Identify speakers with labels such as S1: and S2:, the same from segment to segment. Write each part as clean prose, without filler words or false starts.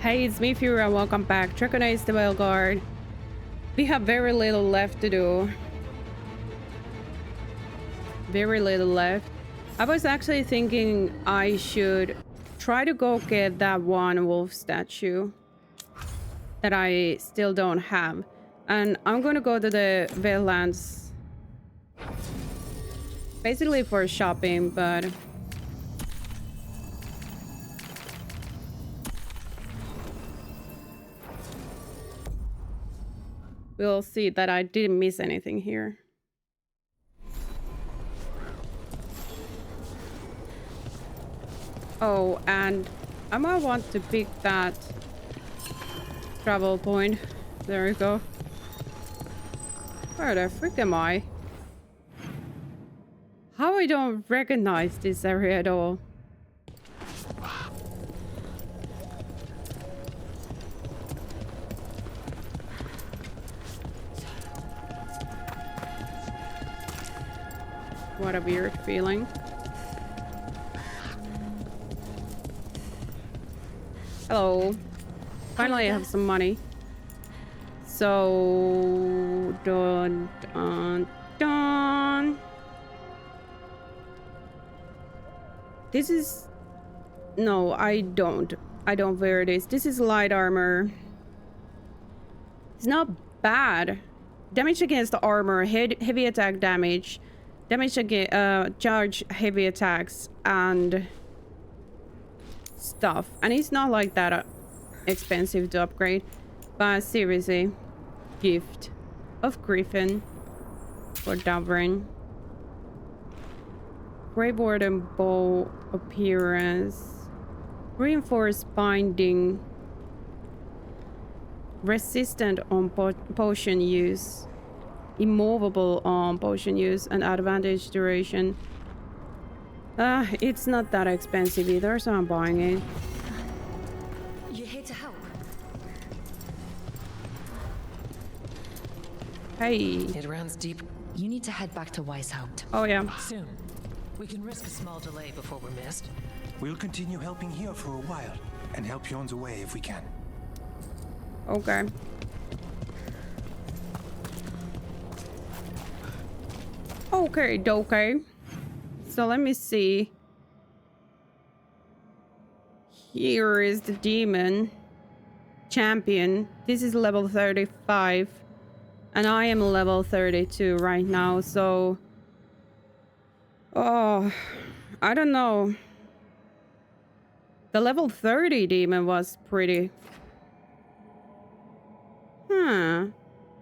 S1: Hey, it's me, Fury, and welcome back. Recognize the Veilguard. We have very little left to do. Very little left. I was actually thinking I should try to go get that one wolf statue that I still don't have. And I'm gonna go to the Wetlands basically for shopping, but we'll see that I didn't miss anything here. Oh, and I might want to pick that travel point. There we go. Where the frick am I? How I don't recognize this area at all. What a weird feeling. Hello. Finally I have some money. So dun dun dun. This is no, I don't wear this. This is light armor. It's not bad. Damage against armor, heavy attack damage. Damage against charge heavy attacks and stuff. And it's not like that expensive to upgrade. But seriously, gift of Griffin for Davrin. Grave Warden bow appearance. Reinforced binding. Resistant on potion use. Immovable on potion use and advantage duration. It's not that expensive either, so I'm buying it.
S2: You're here to help.
S1: Hey.
S3: It runs deep.
S2: You need to head back to Weisshaupt.
S1: Oh yeah.
S3: Soon. We can risk a small delay before we're missed.
S4: We'll continue helping here for a while and help you on the way if we can.
S1: Okay. Okay. So let me see. Here is the demon champion. This is level 35. And I am level 32 right now, so... Oh, I don't know. The level 30 demon was pretty...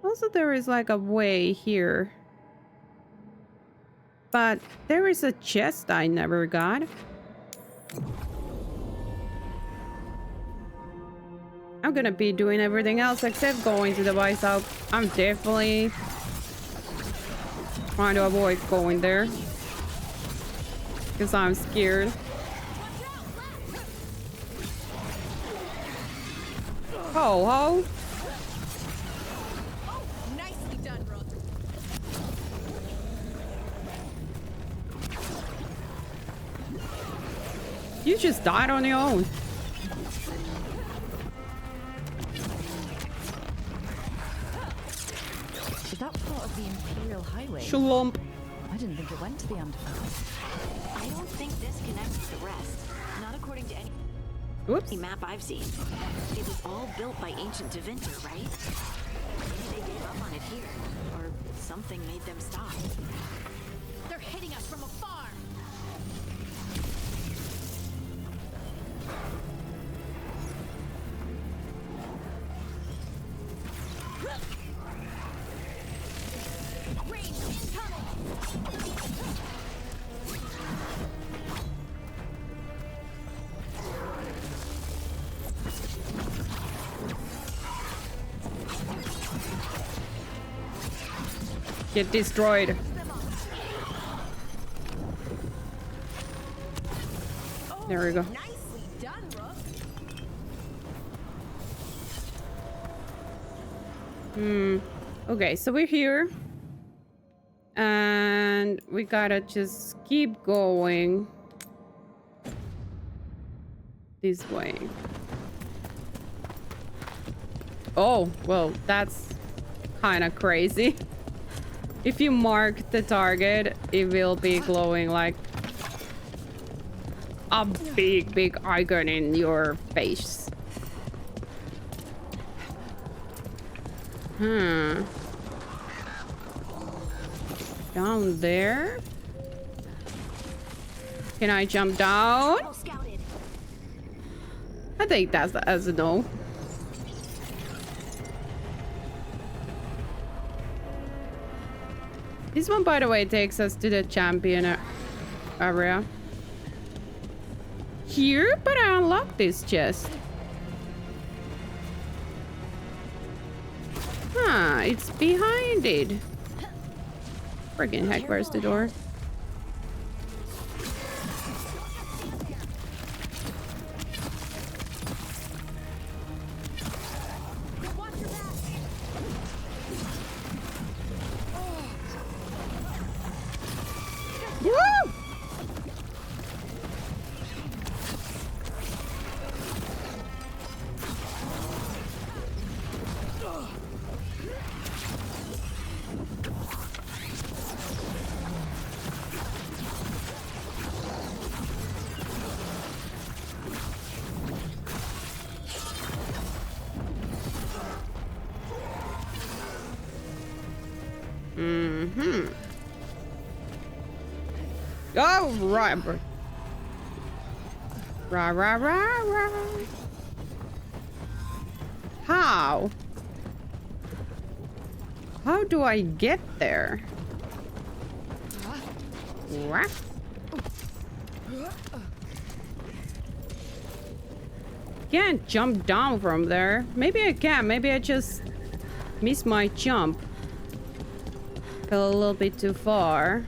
S1: Also, there is like a way here. But there is a chest I never got. I'm gonna be doing everything else except going to the Weisshaupt. I'm definitely trying to avoid going there. Because I'm scared. Ho ho!
S2: Nicely done, Rook.
S1: You just died on your own.
S2: Is that part of the Imperial Highway?
S1: Shalom.
S2: I didn't think it went to the Underpass.
S5: I don't think this connects to the rest. Not according to any
S1: Oops.
S5: map I've seen. It was all built by ancient Tevinter, right? Maybe they gave up on it here. Or something made them stop. They're hitting us from afar! Range incoming!
S1: Get destroyed. There we go.
S2: Nicely done, Rook.
S1: Okay, so we're here. And we gotta just keep going this way. Oh, well, that's kind of crazy. If you mark the target, it will be glowing like a big icon in your face. Down there? Can I jump down? I think that's as a no. This one, by the way, takes us to the champion area. Here? But I unlocked this chest. Huh, it's behind it. Friggin' heck, where's the door? Oh, right. Rah. How? How do I get there? What? Can't jump down from there. Maybe I can. Maybe I just missed my jump. Fell a little bit too far.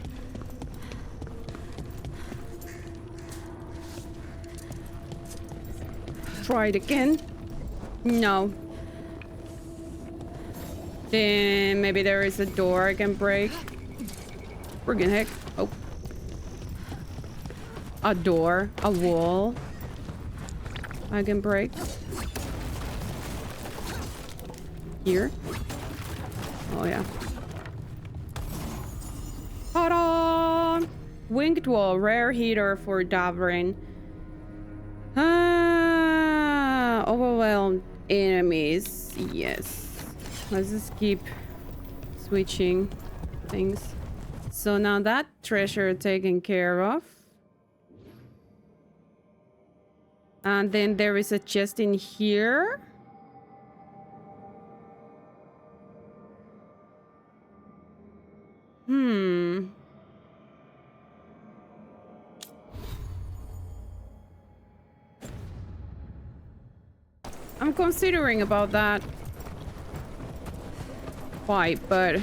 S1: Try it again. No. Then maybe there is a door I can break. Friggin' heck. Oh. A door. A wall. I can break. Here. Oh, yeah. Hold on! Winged wall. Rare heater for Davrin. Overwhelmed enemies. Yes. Let's just keep switching things. So now that treasure taken care of. And then there is a chest in here. I'm considering about that fight, but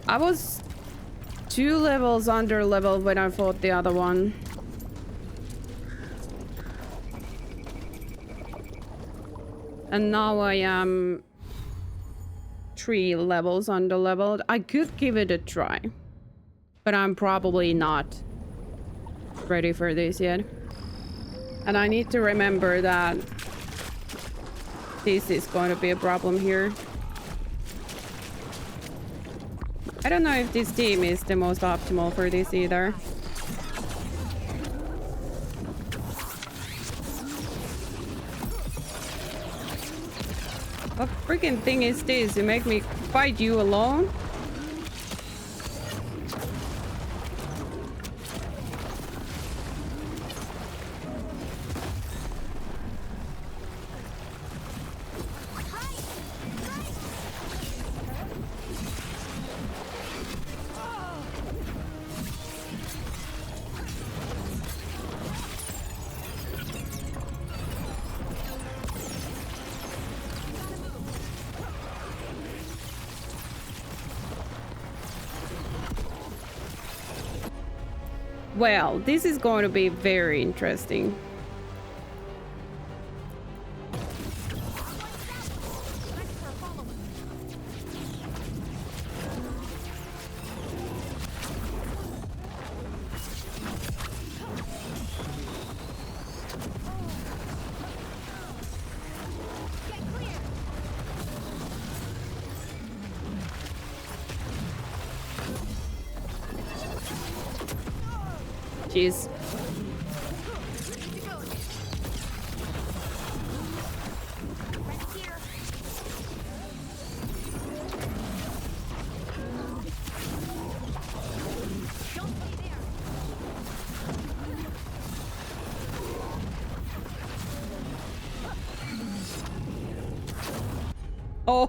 S1: I was 2 levels under level when I fought the other one. And now I am 3 levels under leveled. I could give it a try, but I'm probably not ready for this yet. And I need to remember that this is going to be a problem here. I don't know if this team is the most optimal for this either. What freaking thing is this? You make me fight you alone? Well, this is going to be very interesting. Jeez.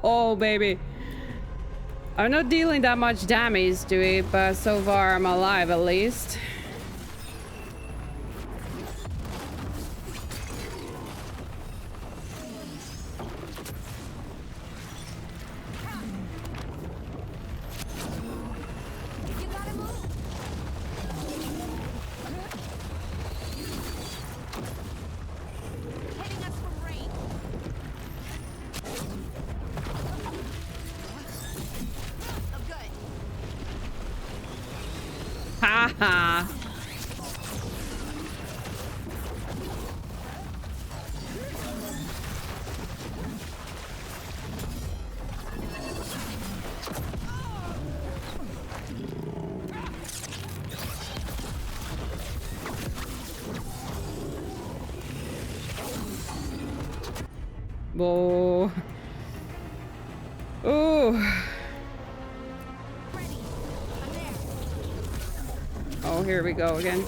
S1: Oh, baby. I'm not dealing that much damage to it, but so far I'm alive at least. Haha. Whoa. Ooh. Oh, here we go again.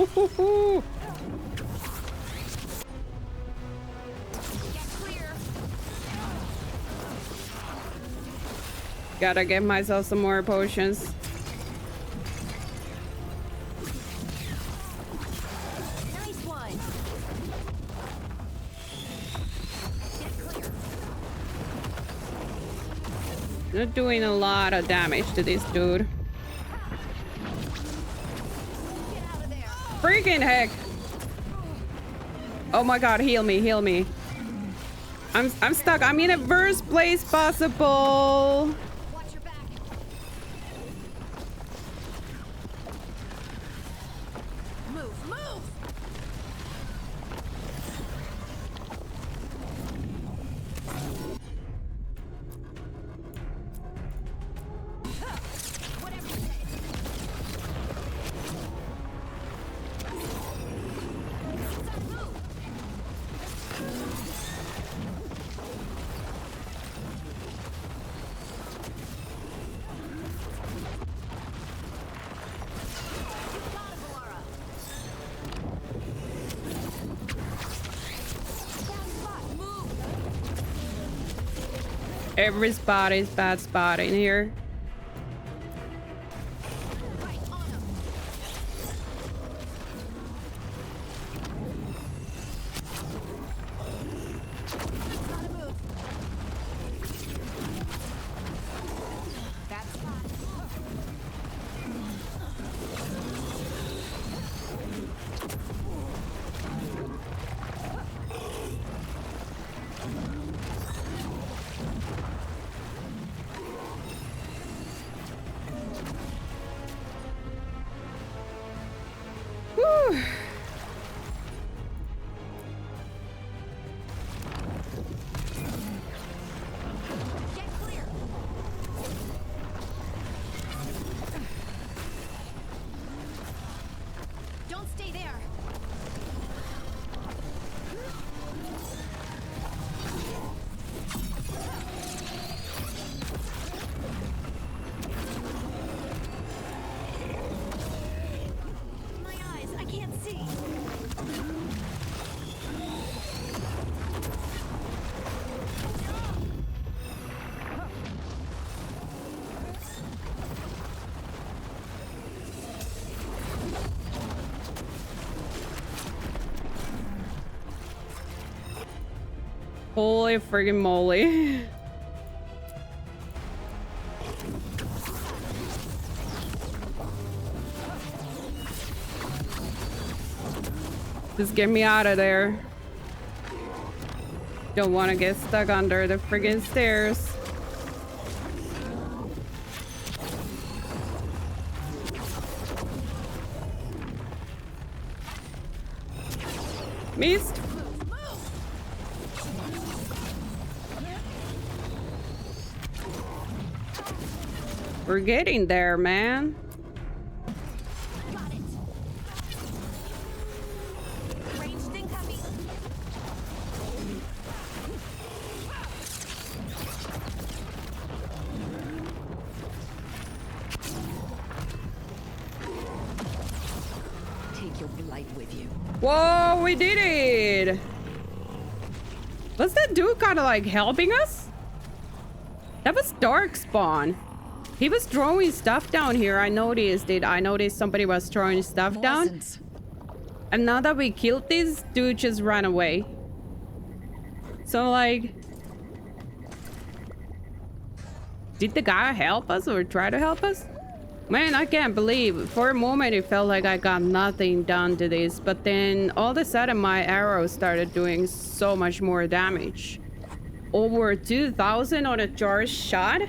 S1: Woohoo! Gotta get myself some more potions.
S5: Nice one.
S1: Not doing a lot of damage to this dude. Freaking heck! Oh my god, heal me, heal me. I'm stuck. I'm in a worst place possible.
S5: Watch your back. Move, move. Whatever you say.
S1: Every spot is bad spot in here. Holy friggin' moly. Just get me out of there. Don't want to get stuck under the friggin' stairs. Missed. We're getting there, man.
S5: Got it. Ranged incoming.
S2: Take your blight with you.
S1: Whoa, we did it! Was that dude kind of like helping us? That was Darkspawn. He was throwing stuff down here. I noticed it. I noticed somebody was throwing stuff down.
S2: Poisons.
S1: And now that we killed this, dude just ran away. So like... Did the guy help us or try to help us? Man, I can't believe. For a moment it felt like I got nothing done to this. But then all of a sudden my arrows started doing so much more damage. Over 2,000 on a charged shot?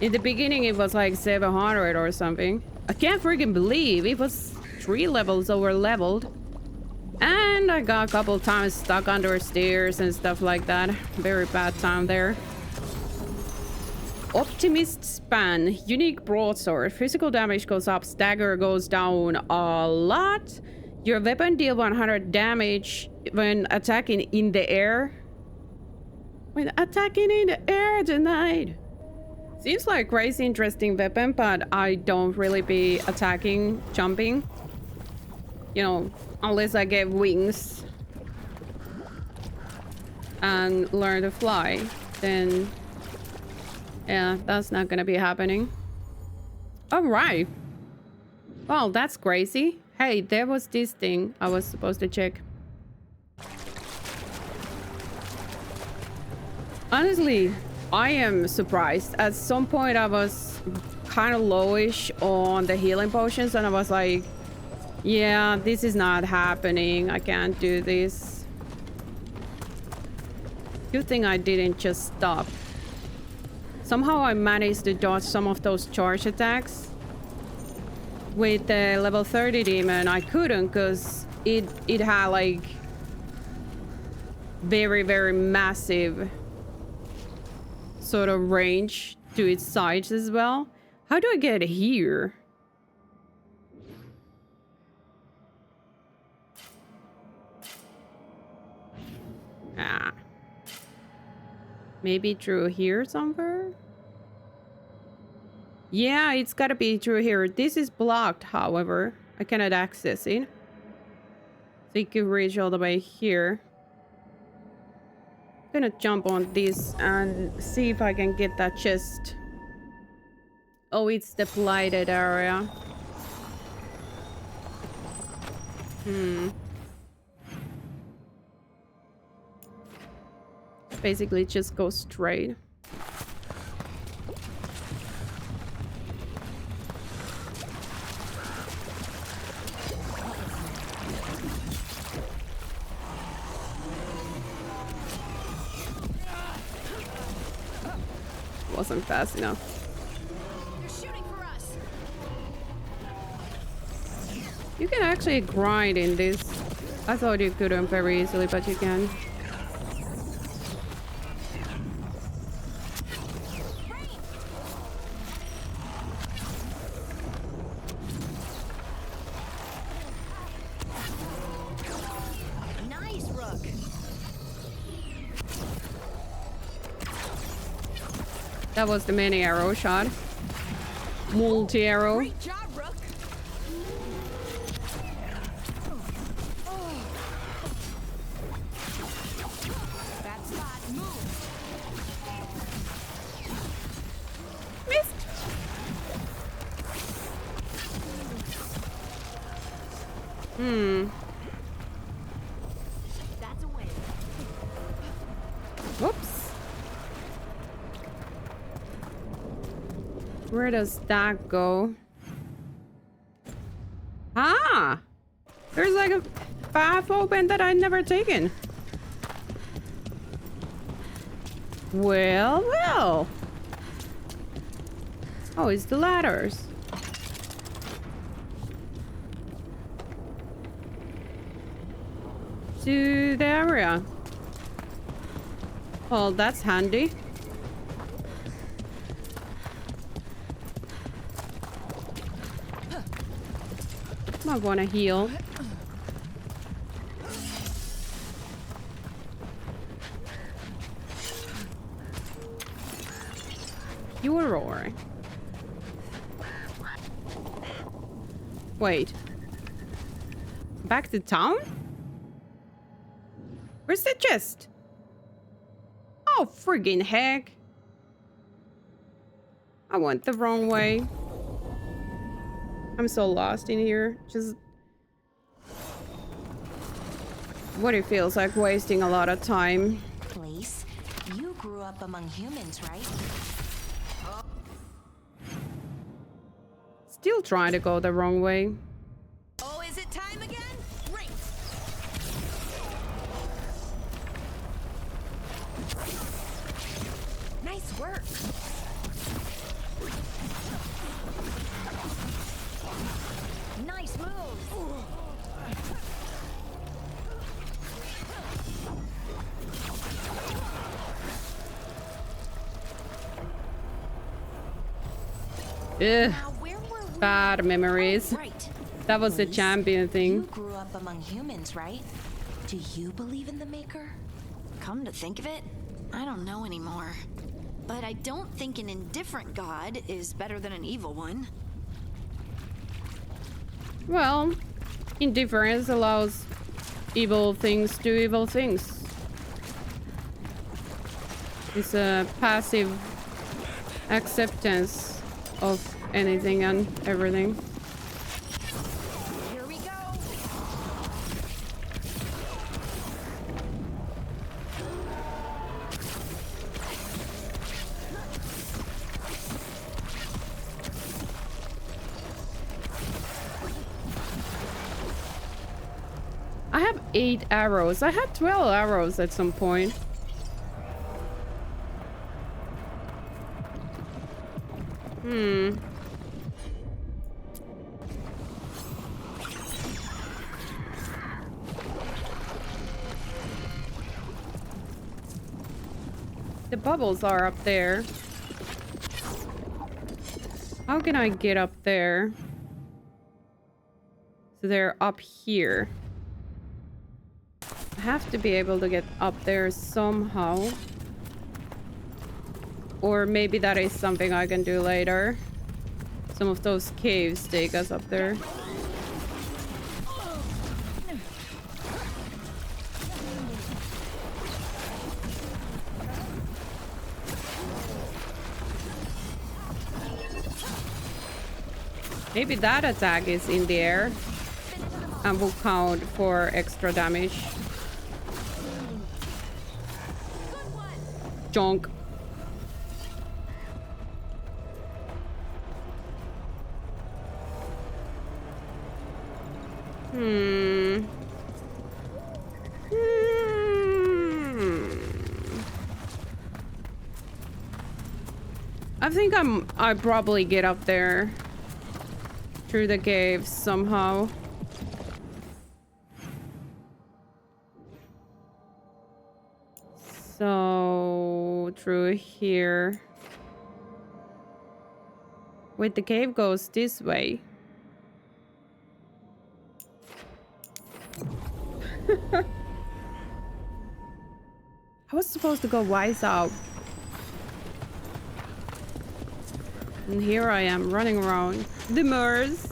S1: In the beginning it was like 700 or something. I can't freaking believe it was 3 levels over leveled. And I got a couple times stuck under stairs and stuff like that. Very bad time there. Optimist Span. Unique broadsword. Physical damage goes up. Stagger goes down a lot. Your weapon deal 100 damage when attacking in the air. When attacking in the air tonight. Seems like crazy interesting weapon, but I don't really be attacking, jumping. You know, unless I get wings and learn to fly, then yeah, that's not gonna be happening. All right. Well, that's crazy. Hey, there was this thing I was supposed to check. Honestly, I am surprised. At some point I was kind of lowish on the healing potions and I was like, yeah, this is not happening. I can't do this. Good thing I didn't just stop. Somehow I managed to dodge some of those charge attacks. With the level 30 demon, I couldn't because it had like very, very massive sort of range to its sides as well. How do I get here? Ah. Maybe through here somewhere? Yeah, it's gotta be through here. This is blocked, however. I cannot access it. So you can reach all the way here. I'm gonna jump on this and see if I can get that chest. Oh, it's the blighted area. Basically just go straight. Wasn't fast enough.
S5: You're shooting for us.
S1: You can actually grind in this. I thought you couldn't very easily, but you can.
S5: Nice, Rook.
S1: That was the mini arrow shot. Multi-arrow.
S5: Great job, Rook. Bad spot. Move.
S1: Missed.
S5: That's a win.
S1: Whoops. Where does that go? Ah! There's like a... path open that I'd never taken? Well, well. Oh, it's the ladders. To the area. Well, that's handy. I want to heal. You were roaring. Wait. Back to town? Where's the chest? Oh, friggin' heck. I went the wrong way. I'm so lost in here. Just... what it feels like wasting a lot of time.
S5: Place. You grew up among humans, right?
S1: Still trying to go the wrong way.
S5: Oh, is it time again? Great. Nice work. Nice move.
S1: Ugh.
S5: Now, where were we?
S1: Bad memories.
S5: Right.
S1: That was the
S5: Please.
S1: champion
S5: You
S1: thing.
S5: grew up among humans, right? Do you believe in the Maker? Come to think of it, I don't know anymore. But I don't think an indifferent god is better than an evil one.
S1: Well, indifference allows evil things to do evil things. It's a passive acceptance of anything and everything.
S5: Here we go.
S1: I have 8 arrows. I had 12 arrows at some point. The bubbles are up there. How can I get up there? So they're up here. I have to be able to get up there somehow. Or maybe that is something I can do later. Some of those caves take us up there. Maybe that attack is in the air and will count for extra damage. Jonk. I think I probably get up there through the caves somehow. So through here. Wait, the cave goes this way. I was supposed to go Weisshaupt. And here I am running around the moors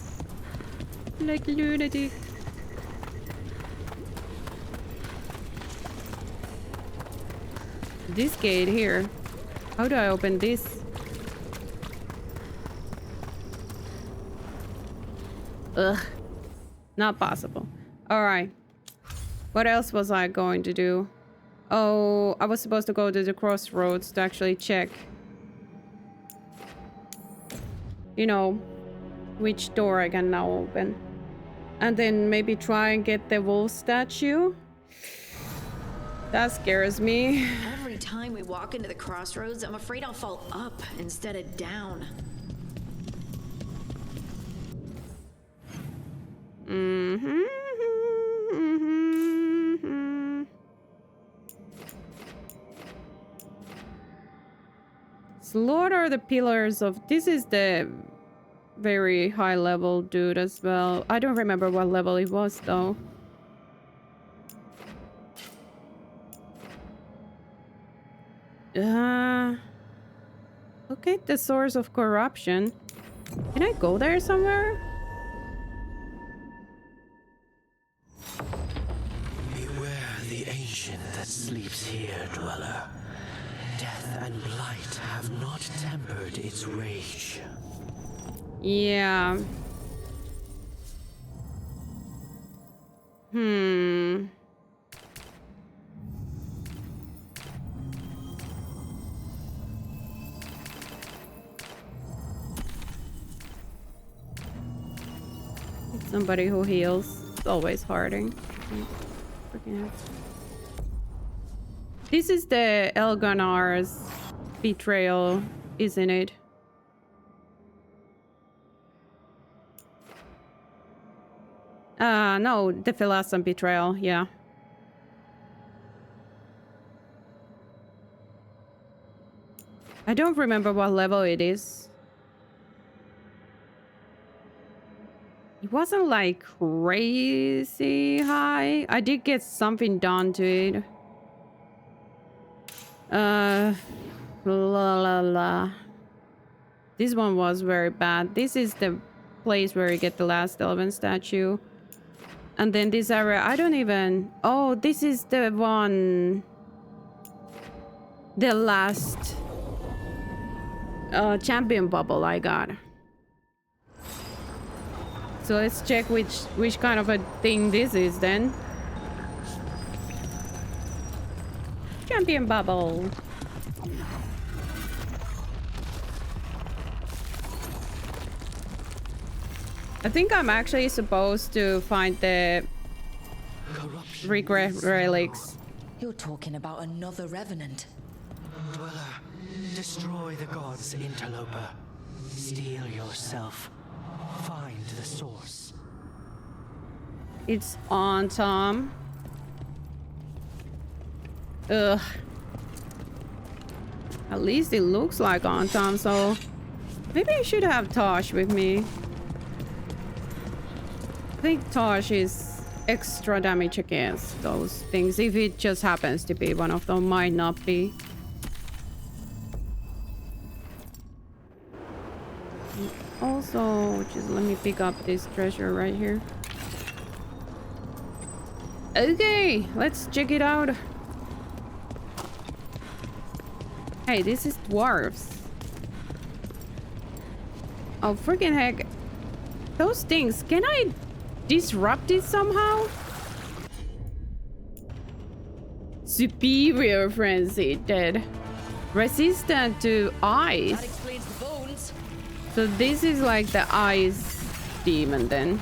S1: like a lunatic. This gate here. How do I open this? Ugh. Not possible. Alright. What else was I going to do? Oh, I was supposed to go to the crossroads to actually check. You know, which door I can now open. And then maybe try and get the wolf statue. That scares me.
S5: Every time we walk into the crossroads, I'm afraid I'll fall up instead of down.
S1: Slaughter the pillars of... This is the very high level dude as well. I don't remember what level it was though. Okay, the source of corruption. Can I go there somewhere?
S6: Beware the ancient that sleeps here, dweller. Death and blight have not tempered its rage.
S1: Yeah. Somebody who heals. It's always harding. This is the Elganar's betrayal, isn't it? No, the Philasson betrayal, yeah. I don't remember what level it is. It wasn't like crazy high. I did get something done to it. This one was very bad. This is the place where you get the last elven statue. And then this area, I don't even... Oh, this is the one... The last... champion bubble I got. So let's check which kind of a thing this is then. Champion bubble. I think I'm actually supposed to find the regret relics.
S2: You're talking about another revenant.
S6: Dweller, destroy the gods, interloper. Steel yourself. Find the source.
S1: It's on Tom. Ugh. At least it looks like on Tom, so maybe I should have Tosh with me. I think Tosh is extra damage against those things. If it just happens to be one of them, might not be. Also, just let me pick up this treasure right here. Okay, let's check it out. Hey, this is dwarves. Oh, freaking heck. Those things, can I disrupt it somehow? Superior frenzy, dead. Resistant to ice.
S2: That explains the bones.
S1: So this is like the ice demon then.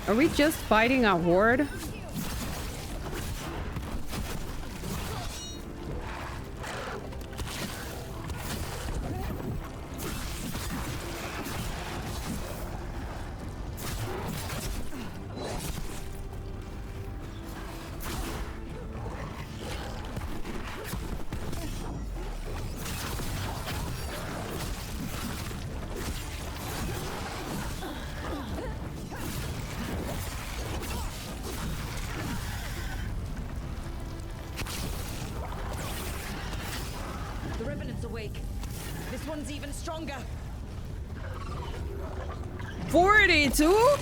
S1: Are we just fighting a horde?
S2: The revenant's awake. This one's even stronger.
S1: 42?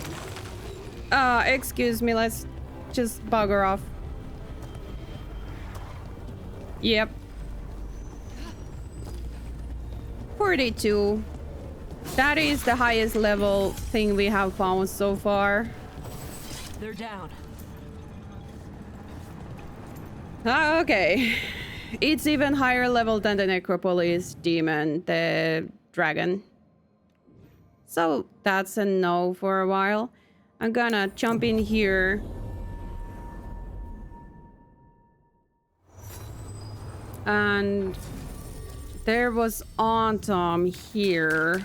S1: Excuse me, let's just bugger off. Yep. 42. That is the highest level thing we have found so far.
S3: They're down.
S1: Okay. It's even higher level than the Necropolis demon, the dragon. So that's a no for a while. I'm gonna jump in here. And there was Autumn here.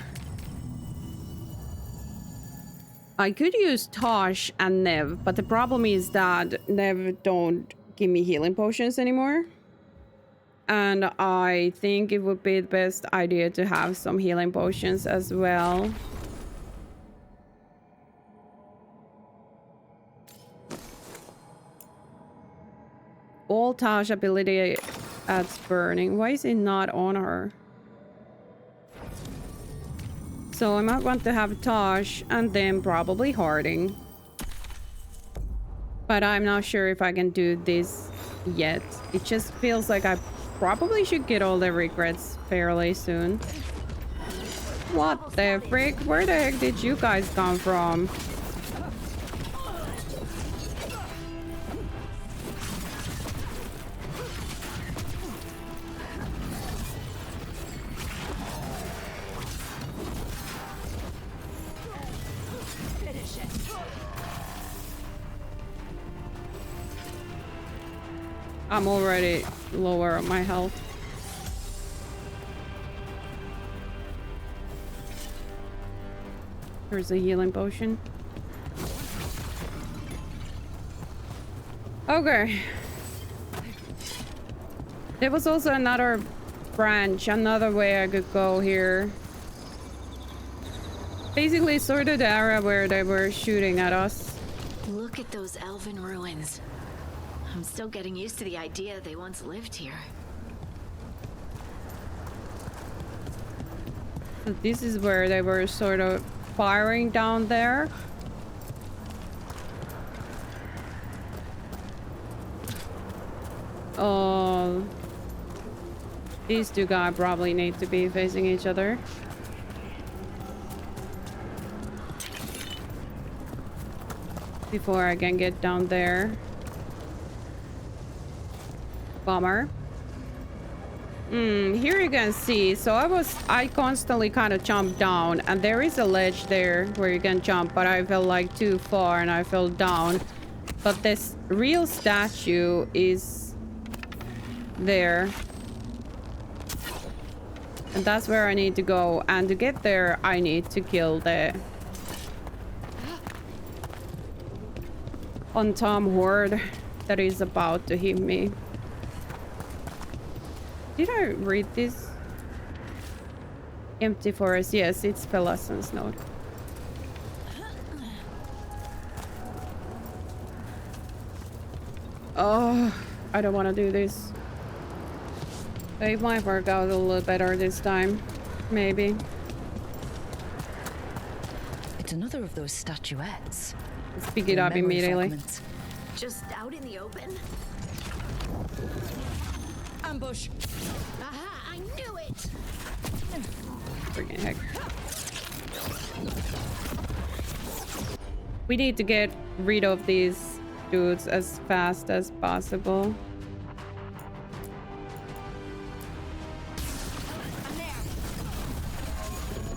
S1: I could use Tosh and Nev, but the problem is that Nev don't give me healing potions anymore. And I think it would be the best idea to have some healing potions as well. All Tosh ability adds burning. Why is it not on her? So I might want to have Tosh and then probably Harding. But I'm not sure if I can do this yet. It just feels like I probably should get all the regrets fairly soon. What the frick? Where the heck did you guys come from? I'm already lower on my health. There's a healing potion. Okay. There was also another branch, another way I could go here. Basically sort of the area where they were shooting at us.
S5: Look at those elven ruins. I'm still getting used to the idea they once lived here.
S1: So this is where they were sort of firing down there. Oh, these two guys probably need to be facing each other. Before I can get down there. Bummer. Here you can see. So I constantly kind of jumped down, and there is a ledge there where you can jump, but I fell like too far and I fell down. But this real statue is there. And that's where I need to go. And to get there, I need to kill the Tom horde that is about to hit me. Did I read this? Empty forest. Yes, it's Pelason's node. Oh, I don't want to do this. It might work out a little better this time. Maybe.
S3: It's another of those statuettes.
S1: Let's pick it up
S3: Memory
S1: immediately.
S3: fragments.
S5: Just out in the open?
S2: Ambush.
S5: Aha, I knew it!
S1: Freaking heck. We need to get rid of these dudes as fast as possible.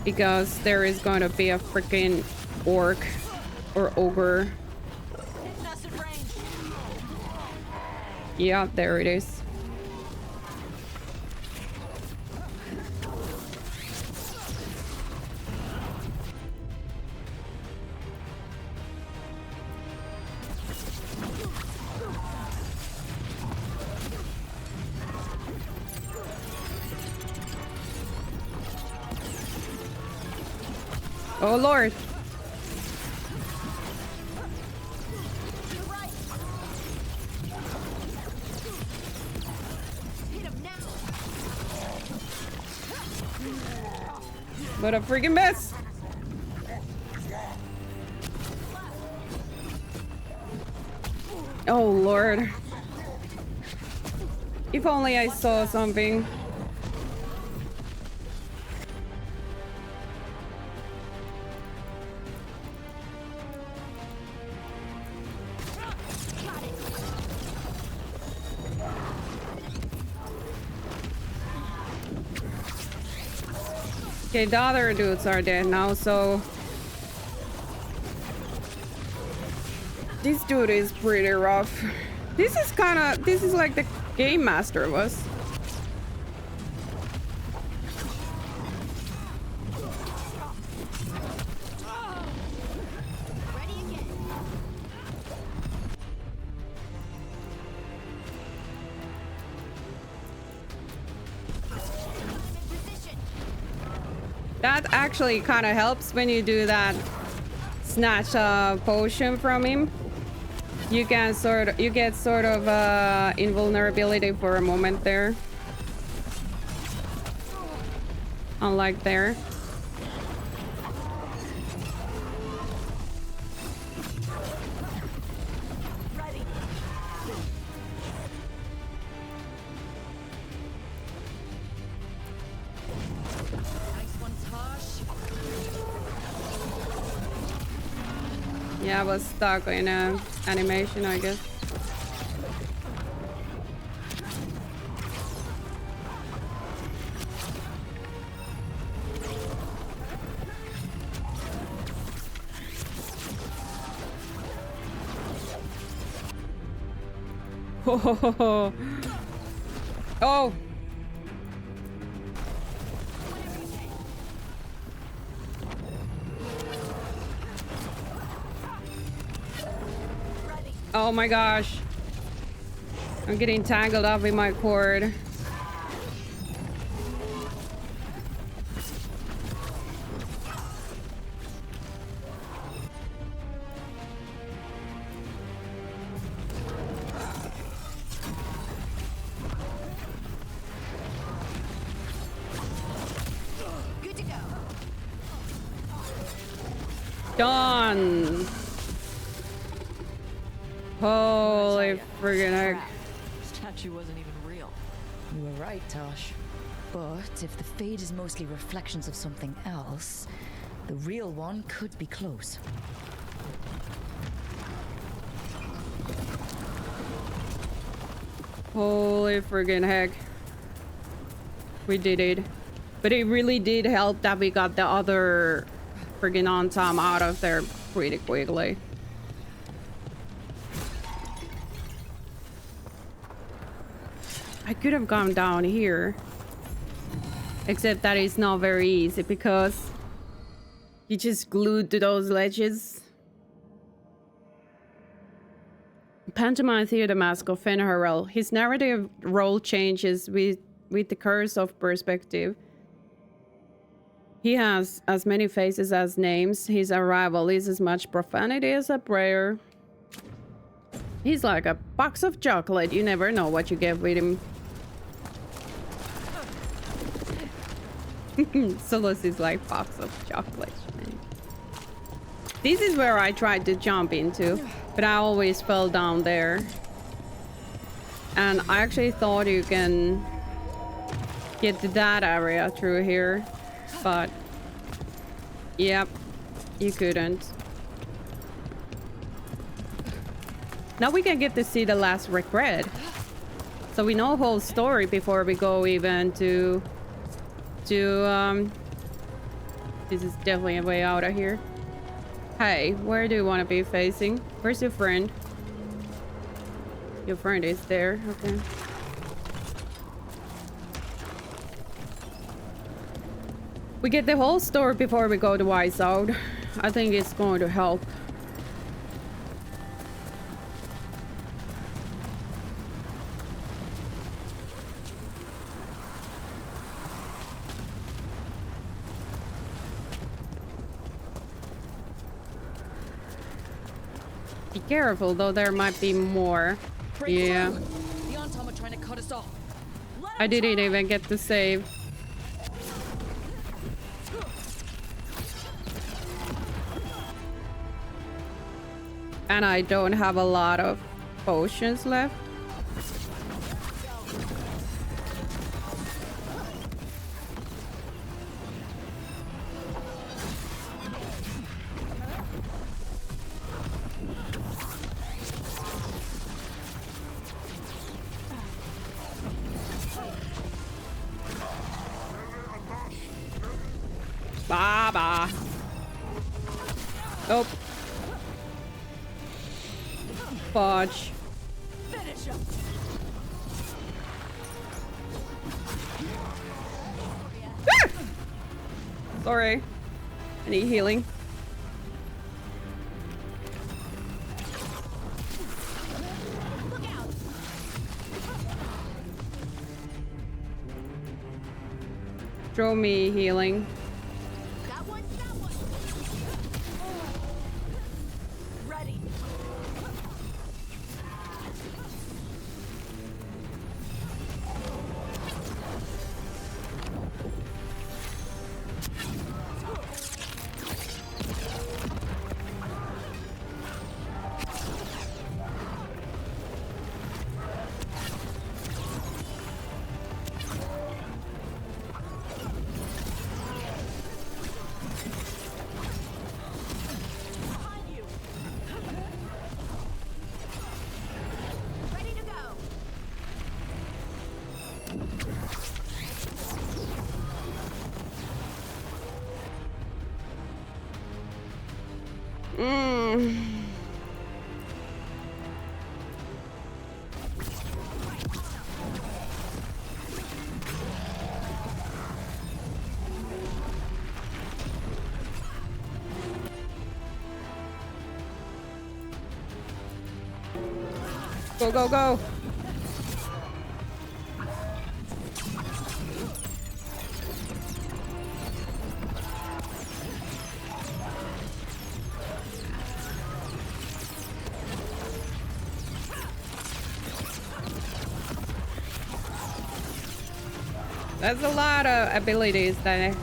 S1: Because there is going to be a freaking orc or ogre. Yeah, there it is. Oh Lord. What a freaking mess. Oh Lord. If only I saw something. Okay, the other dudes are dead now, so this dude is pretty rough. This is like the game master was. That actually kind of helps when you do that snatch potion from him. You get sort of invulnerability for a moment there. Unlike there. Yeah, I was stuck in animation, I guess. Oh. Oh. Oh my gosh. I'm getting tangled up in my cord.
S5: Good to go.
S1: Done. Holy friggin' heck.
S2: Statue wasn't even real.
S7: You were right, Tosh. But if the fade is mostly reflections of something else, the real one could be close.
S1: Holy friggin' heck. We did it. But it really did help that we got the other friggin' on-time out of there pretty quickly. I could have gone down here. Except that it's not very easy because you just glued to those ledges. Pantomime Theater Mask of Fen'Harel. His narrative role changes with the curse of perspective. He has as many faces as names. His arrival is as much profanity as a prayer. He's like a box of chocolate. You never know what you get with him. Solas is like box of chocolate. This is where I tried to jump into, but I always fell down there. And I actually thought you can get to that area through here, but yep, you couldn't. Now we can get to see the last regret. So we know the whole story before we go even to this is definitely a way out of here. Hey, where do you want to be facing? Where's your friend? Your friend is there, okay. We get the whole story before we go to Weisshaupt. I think it's going to help. Be careful, though there might be more. Yeah.
S2: The on-time are trying to cut us off.
S1: I didn't even get to save. And I don't have a lot of potions left. Oh. Fudge.
S2: Finish him.
S1: Ah! Sorry. I need healing.
S2: Look out.
S1: Throw me healing.
S2: That one. Ready. Ready to go.
S1: Go, go, go. That's a lot of abilities that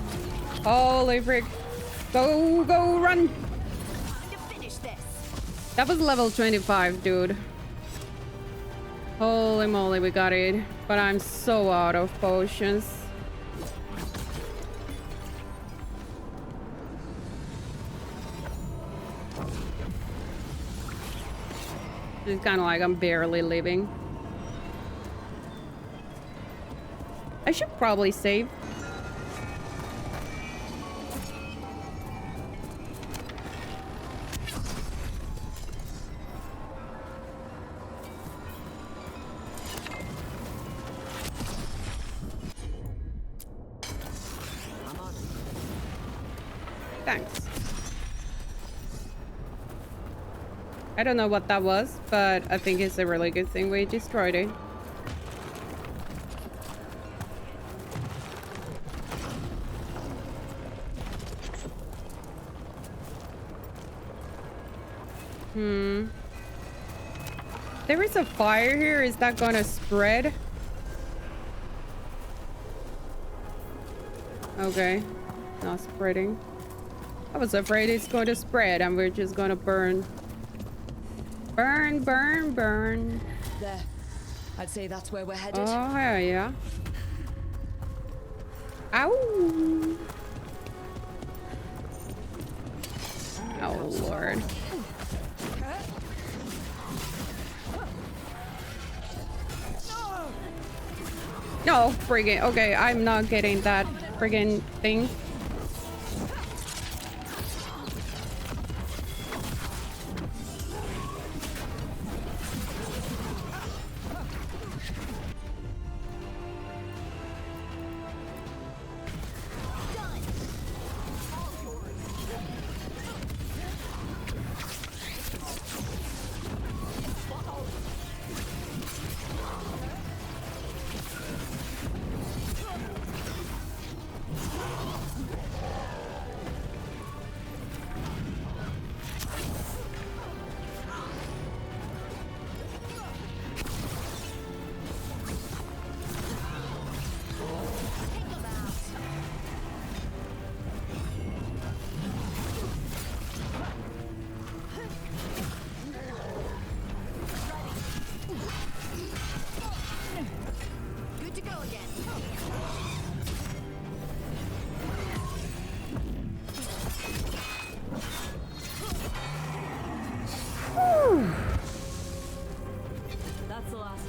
S1: holy frick. Go, go, run.
S2: Time to finish this.
S1: That was level 25, dude. Holy moly, we got it. But I'm so out of potions. It's kind of like I'm barely living. I should probably save. Thanks. I don't know what that was, but I think it's a really good thing we destroyed it. There is a fire here. Is that gonna spread? Okay. Not spreading. I was afraid it's going to spread and we're just gonna burn. Burn, burn, burn.
S2: There. I'd say that's where we're headed.
S1: Oh, yeah, yeah. Ow! Oh, Lord. No, friggin'. Okay, I'm not getting that friggin' thing.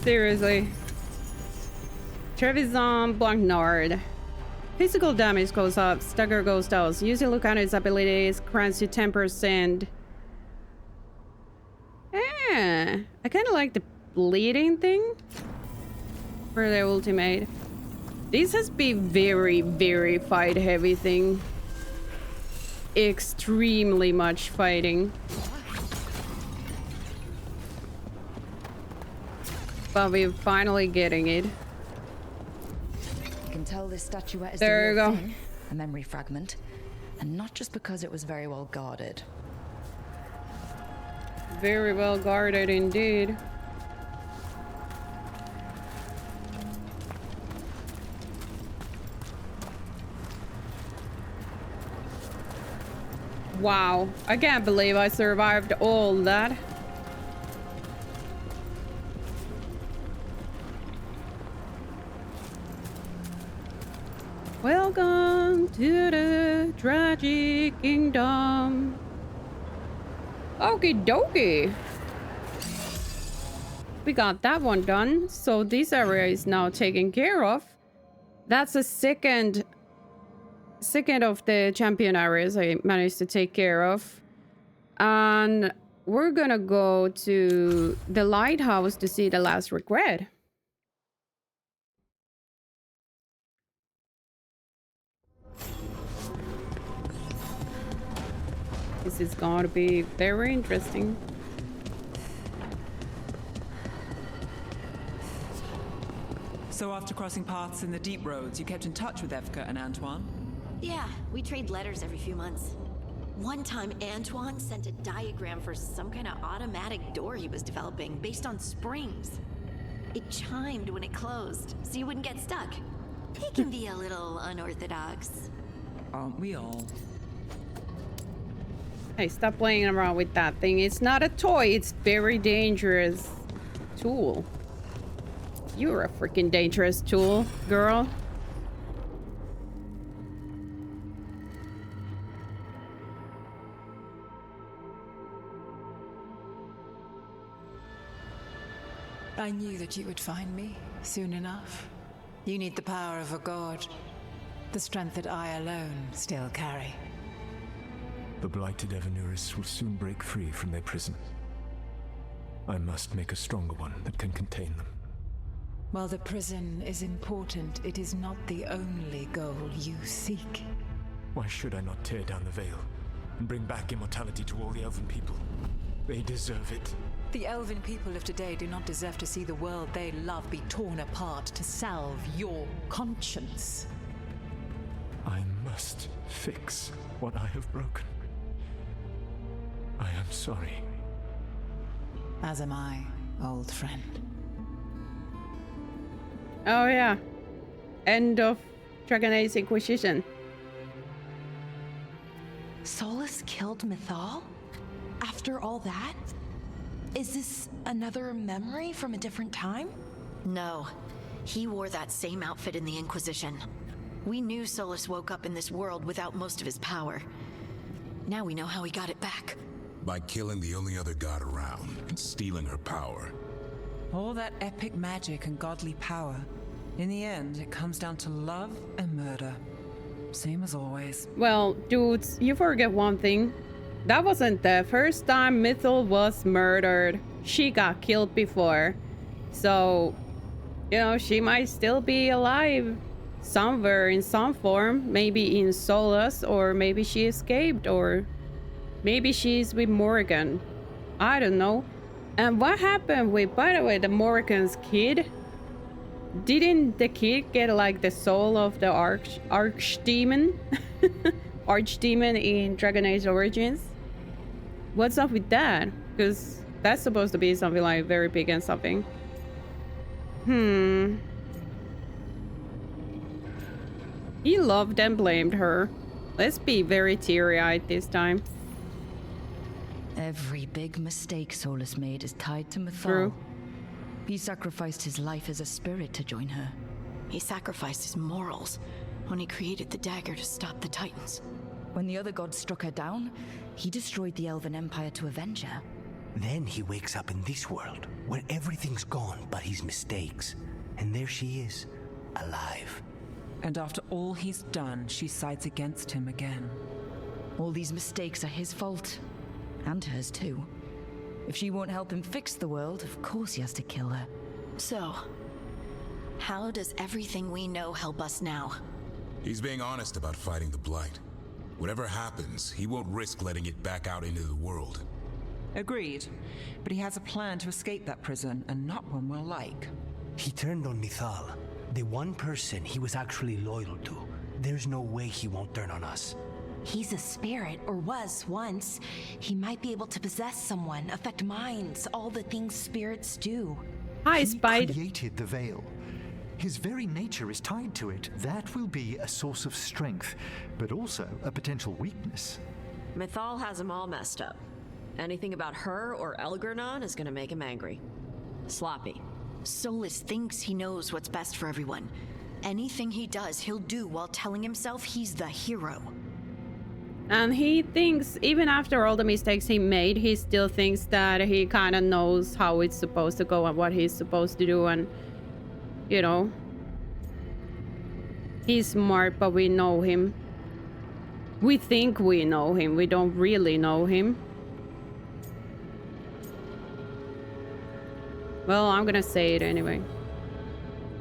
S1: Seriously. Trevisan Blancnard. Physical damage goes up, stagger goes down. Using Lucanus abilities grants you 10%. I kind of like the bleeding thing for the ultimate. This has been very, very fight heavy thing. Extremely much fighting. But we're finally getting it.
S7: You can tell this statuette is
S1: There
S7: the
S1: you
S7: real
S1: go.
S7: thing, a memory fragment, and not just because it was very well guarded.
S1: Very well guarded indeed. Wow, I can't believe I survived all that. Welcome to the tragic kingdom. Okie dokie. We got that one done. So this area is now taken care of. That's a second of the champion areas I managed to take care of. And we're gonna go to the lighthouse to see the last regret. This is going to be very interesting.
S8: So after crossing paths in the deep roads, you kept in touch with Evka and Antoine?
S5: Yeah, we trade letters every few months. One time, Antoine sent a diagram for some kind of automatic door he was developing based on springs. It chimed when it closed, so you wouldn't get stuck. He can be a little unorthodox.
S8: Aren't we all?
S1: Hey, stop playing around with that thing. It's not a toy. It's very dangerous tool. You're a freaking dangerous tool, girl.
S9: I knew that you would find me soon enough. You need the power of a god. The strength that I alone still carry.
S4: The blighted Evanuris will soon break free from their prison. I must make a stronger one that can contain them.
S9: While the prison is important, it is not the only goal you seek.
S4: Why should I not tear down the veil and bring back immortality to all the elven people? They deserve it.
S9: The elven people of today do not deserve to see the world they love be torn apart to salve your conscience.
S4: I must fix what I have broken. I am sorry.
S9: As am I, old friend.
S1: Oh yeah. End of Dragon Age Inquisition.
S10: Solas killed Mythal? After all that? Is this another memory from a different time?
S5: No, he wore that same outfit in the Inquisition. We knew Solas woke up in this world without most of his power. Now we know how he got it back.
S11: By killing the only other god around and stealing her power.
S8: All that epic magic and godly power. In the end, it comes down to love and murder. Same as always.
S1: Well, dudes, you forget one thing. That wasn't the first time Mythal was murdered. She got killed before. So, you know, she might still be alive somewhere in some form. Maybe in Solas, or maybe she escaped, or maybe she's with Morrigan. I don't know. And what happened with, by the way, the Morrigan's kid? Didn't the kid get like the soul of the archdemon? Archdemon in Dragon Age Origins? What's up with that? Because that's supposed to be something like very big and something. He loved and blamed her. Let's be very teary-eyed this time.
S7: Every big mistake Solas made is tied to Mythal.
S1: True.
S7: He sacrificed his life as a spirit to join her.
S5: He sacrificed his morals when he created the dagger to stop the Titans.
S7: When the other gods struck her down, he destroyed the Elven Empire to avenge her.
S6: Then he wakes up in this world, where everything's gone but his mistakes. And there she is, alive.
S8: And after all he's done, she sides against him again.
S7: All these mistakes are his fault. And hers too. If she won't help him fix the world, of course he has to kill her.
S5: So, how does everything we know help us now?
S11: He's being honest about fighting the Blight. Whatever happens, he won't risk letting it back out into the world.
S8: Agreed. But he has a plan to escape that prison, and not one we'll like.
S6: He turned on Mythal, the one person he was actually loyal to. There's no way he won't turn on us.
S10: He's a spirit, or was once. He might be able to possess someone, affect minds, all the things spirits do.
S1: Hi,
S12: He
S1: Spide.
S12: created the veil. His very nature is tied to it. That will be a source of strength, but also a potential weakness.
S13: Mythal has him all messed up. Anything about her or Elgernon is gonna make him angry. Sloppy.
S5: Solas thinks he knows what's best for everyone. Anything he does, he'll do while telling himself he's the hero.
S1: And he thinks, even after all the mistakes he made, he still thinks that he kind of knows how it's supposed to go and what he's supposed to do. And, you know, he's smart, but we know him. We think we know him. We don't really know him. Well, I'm gonna say it anyway.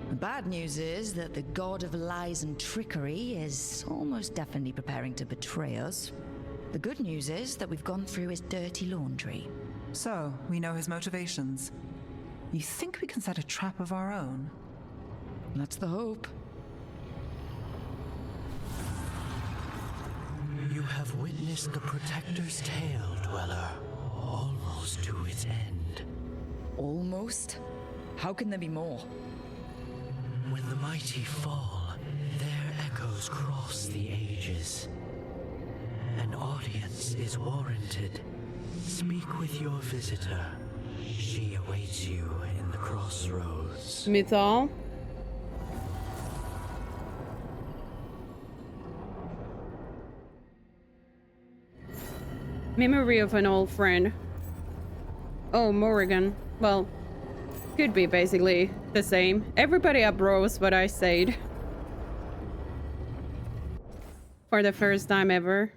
S7: The bad news is that the god of lies and trickery is almost definitely preparing to betray us. The good news is that we've gone through his dirty laundry.
S8: So, we know his motivations. You think we can set a trap of our own?
S7: That's the hope.
S6: You have witnessed the Protector's tale, Dweller, almost to its end.
S7: Almost? How can there be more?
S6: When the mighty fall, their echoes cross the ages. An audience is warranted. Speak with your visitor. She awaits you in the crossroads.
S1: Mythal. Memory of an old friend. Oh, Morrigan. Well, could be basically the same. Everybody uprose what I said. For the first time ever.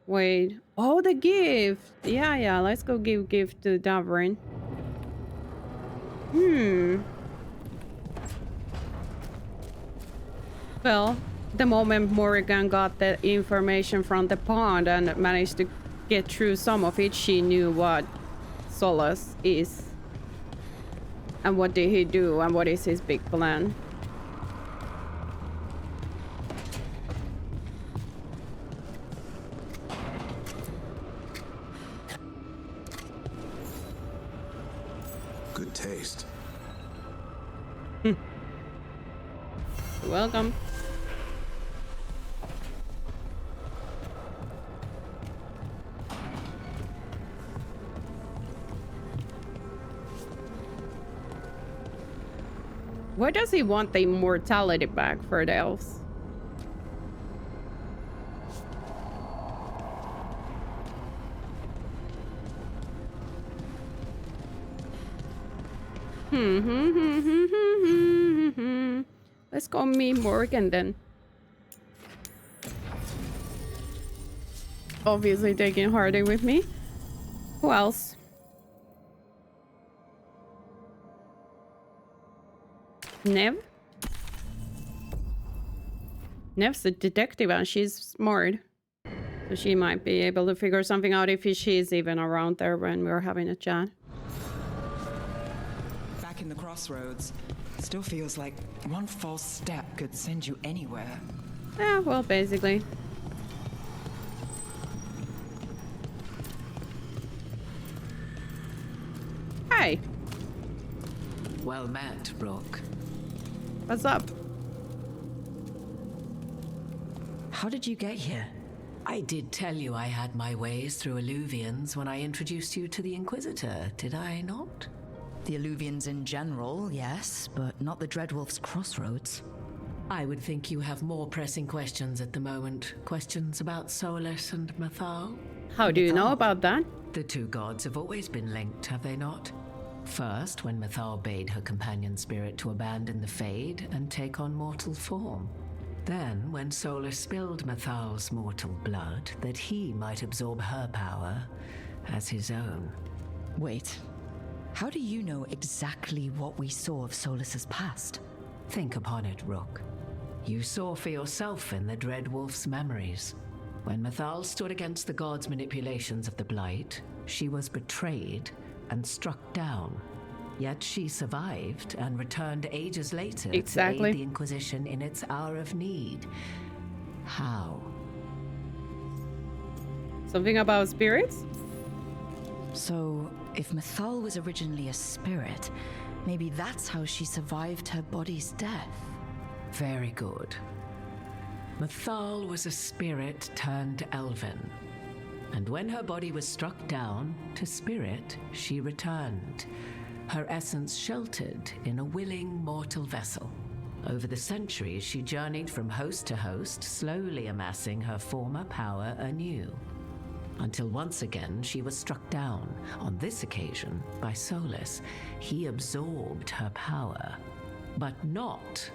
S1: Wait. Oh, the gift. Yeah, let's go give gift to Davrin. Well, the moment Morrigan got the information from the pond and managed to get through some of it, she knew what Solas is. And what did he do and what is his big plan.
S11: Good taste.
S1: Welcome. Why does he want the immortality back for the elves? Let's go meet Morrigan then. Obviously taking Harding with me. Who else? Nev? Nev's a detective and she's smart. So she might be able to figure something out if she's even around there when we're having a chat.
S8: Back in the crossroads, still feels like one false step could send you anywhere.
S1: Yeah, well, basically. Hi.
S3: Well met, Brooke.
S1: What's up?
S7: How did you get here?
S3: I did tell you I had my ways through Illuvians when I introduced you to the Inquisitor, did I not?
S7: The Illuvians in general, yes, but not the Dreadwolf's crossroads.
S3: I would think you have more pressing questions at the moment. Questions about Solas and Mythal?
S1: How do you know about that?
S3: The two gods have always been linked, have they not? First, when Mythal bade her companion spirit to abandon the Fade and take on mortal form. Then, when Solas spilled Mythal's mortal blood, that he might absorb her power as his own.
S7: Wait, how do you know exactly what we saw of Solas's past?
S3: Think upon it, Rook. You saw for yourself in the Dread Wolf's memories. When Mythal stood against the gods' manipulations of the Blight, she was betrayed and struck down. Yet she survived and returned ages later to aid the Inquisition in its hour of need. How?
S1: Something about spirits?
S7: So, if Mythal was originally a spirit, maybe that's how she survived her body's death.
S3: Very good. Mythal was a spirit turned elven. And when her body was struck down, to spirit she returned. Her essence sheltered in a willing mortal vessel. Over the centuries, she journeyed from host to host, slowly amassing her former power anew. Until once again, she was struck down, on this occasion, by Solas. He absorbed her power, but not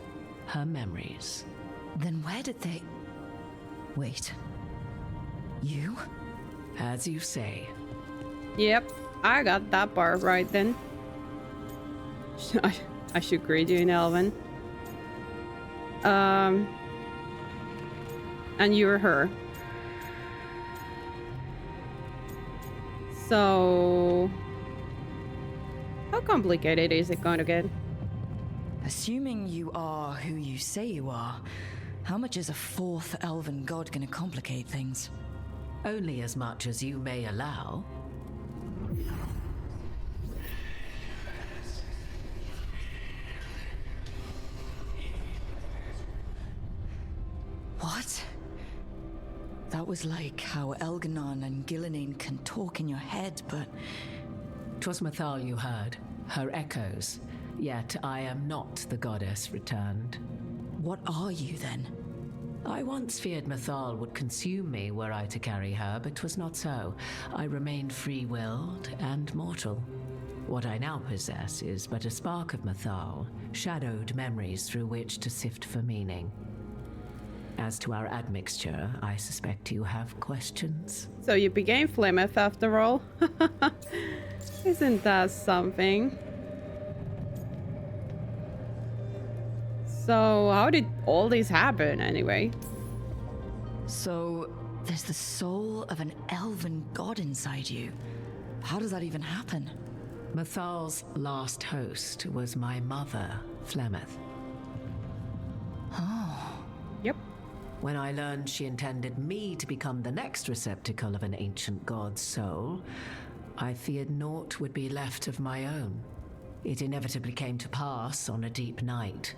S3: her memories.
S7: Then where did they... Wait. You?
S3: As you say.
S1: Yep, I got that part right then. I should greet you in Elven. And you're her. So... how complicated is it going to get?
S7: Assuming you are who you say you are, how much is a fourth elven god gonna complicate things?
S3: Only as much as you may allow.
S7: What? That was like how Elganon and Gillinane can talk in your head, but...
S3: 'Twas Mythal you heard, her echoes. Yet I am not the goddess returned.
S7: What are you then?
S3: I once feared Mythal would consume me were I to carry her, but 'twas not so. I remained free-willed and mortal. What I now possess is but a spark of Mythal, shadowed memories through which to sift for meaning. As to our admixture, I suspect you have questions.
S1: So you became Flemeth after all? Isn't that something? So how did all this happen anyway?
S7: So there's the soul of an elven god inside you. How does that even happen?
S3: Mythal's last host was my mother, Flemeth.
S7: Oh.
S1: Yep.
S3: When I learned she intended me to become the next receptacle of an ancient god's soul, I feared naught would be left of my own. It inevitably came to pass on a deep night.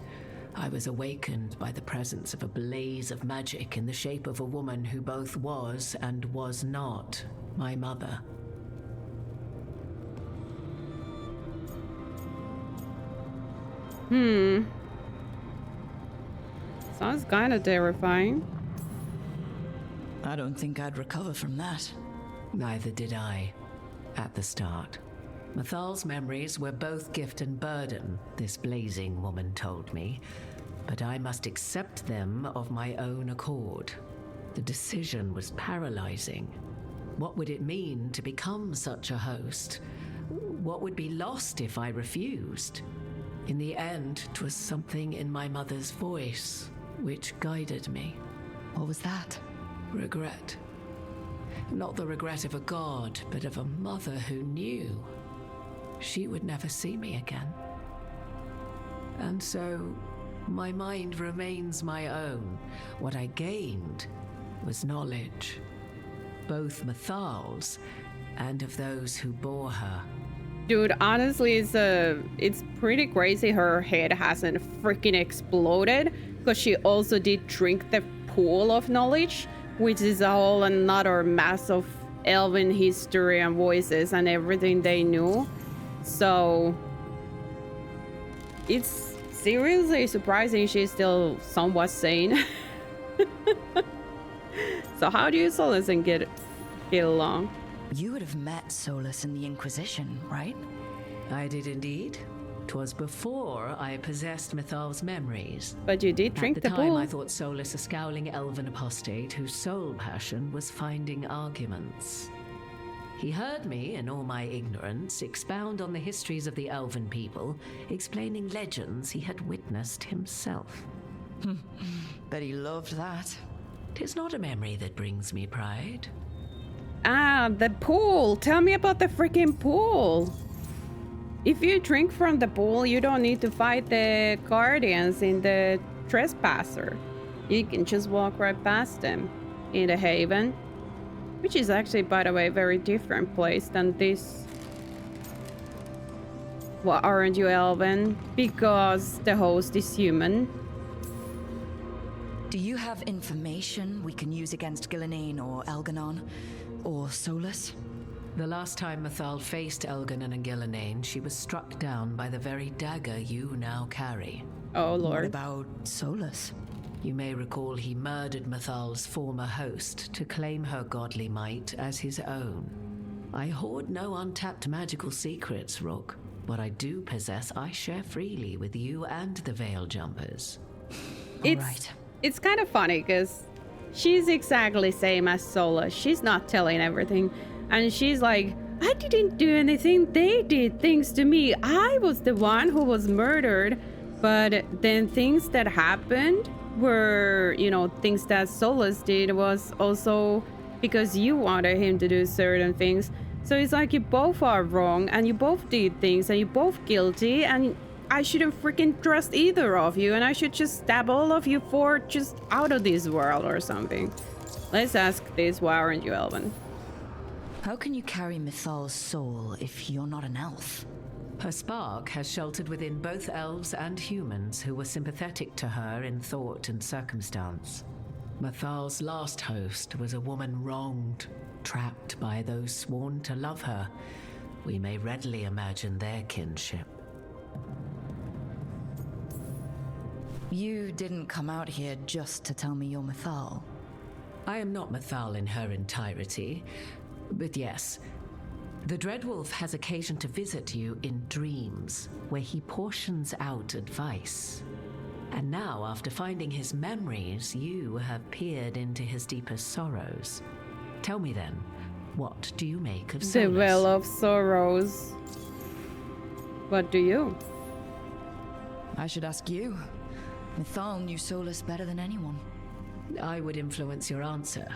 S3: I was awakened by the presence of a blaze of magic in the shape of a woman who both was and was not my mother.
S1: Sounds kind of terrifying.
S7: I don't think I'd recover from that.
S3: Neither did I, at the start. Mythal's memories were both gift and burden, this blazing woman told me, but I must accept them of my own accord. The decision was paralyzing. What would it mean to become such a host? What would be lost if I refused? In the end, 'twas something in my mother's voice which guided me.
S7: What was that?
S3: Regret. Not the regret of a god, but of a mother who knew she would never see me again. And so, my mind remains my own. What I gained was knowledge, both Mythal's and of those who bore her.
S1: Dude, honestly, it's pretty crazy her head hasn't freaking exploded, because she also did drink the pool of knowledge, which is a whole another mass of elven history and voices and everything they knew. So it's seriously surprising she's still somewhat sane. So how do you Solas and get along?
S7: You would have met Solas in the Inquisition, right?
S3: I did indeed. 'Twas before I possessed Mythal's memories.
S1: But you did drink
S3: At
S1: the
S3: the time,
S1: pool.
S3: I thought Solas a scowling elven apostate whose sole passion was finding arguments. He heard me, in all my ignorance, expound on the histories of the elven people, explaining legends he had witnessed himself.
S7: Bet he loved that.
S3: 'Tis not a memory that brings me pride.
S1: Ah, the pool. Tell me about the freaking pool. If you drink from the pool, you don't need to fight the guardians in the trespasser. You can just walk right past them in the haven. Which is actually, by the way, a very different place than this. Well, aren't you, Elven? Because the host is human.
S7: Do you have information we can use against Gillenane or Elganon? Or Solas?
S3: The last time Mythal faced Elganon and Gillenane, she was struck down by the very dagger you now carry.
S1: Oh, Lord.
S7: What about Solas?
S3: You may recall he murdered Mythal's former host to claim her godly might as his own. I hoard no untapped magical secrets, Rook. What I do possess, I share freely with you and the Veil Jumpers.
S1: It's kind of funny, because she's exactly same as Solas. She's not telling everything. And she's like, I didn't do anything. They did things to me. I was the one who was murdered. But then things that happened were, you know, things that Solas did was also because you wanted him to do certain things. So it's like you both are wrong and you both did things and you're both guilty and I shouldn't freaking trust either of you and I should just stab all of you for just out of this world or something. Let's ask this, why aren't you Elven?
S7: How can you carry Mythal's soul if you're not an elf?
S3: Her spark has sheltered within both elves and humans who were sympathetic to her in thought and circumstance. Mythal's last host was a woman wronged, trapped by those sworn to love her. We may readily imagine their kinship.
S7: You didn't come out here just to tell me you're Mythal.
S3: I am not Mythal in her entirety, but yes. The Dreadwolf has occasion to visit you in dreams, where he portions out advice. And now, after finding his memories, you have peered into his deepest sorrows. Tell me then, what do you make of Solas?
S1: The Well of Sorrows. What do you?
S7: I should ask you. Mythal knew Solas better than anyone.
S3: I would influence your answer.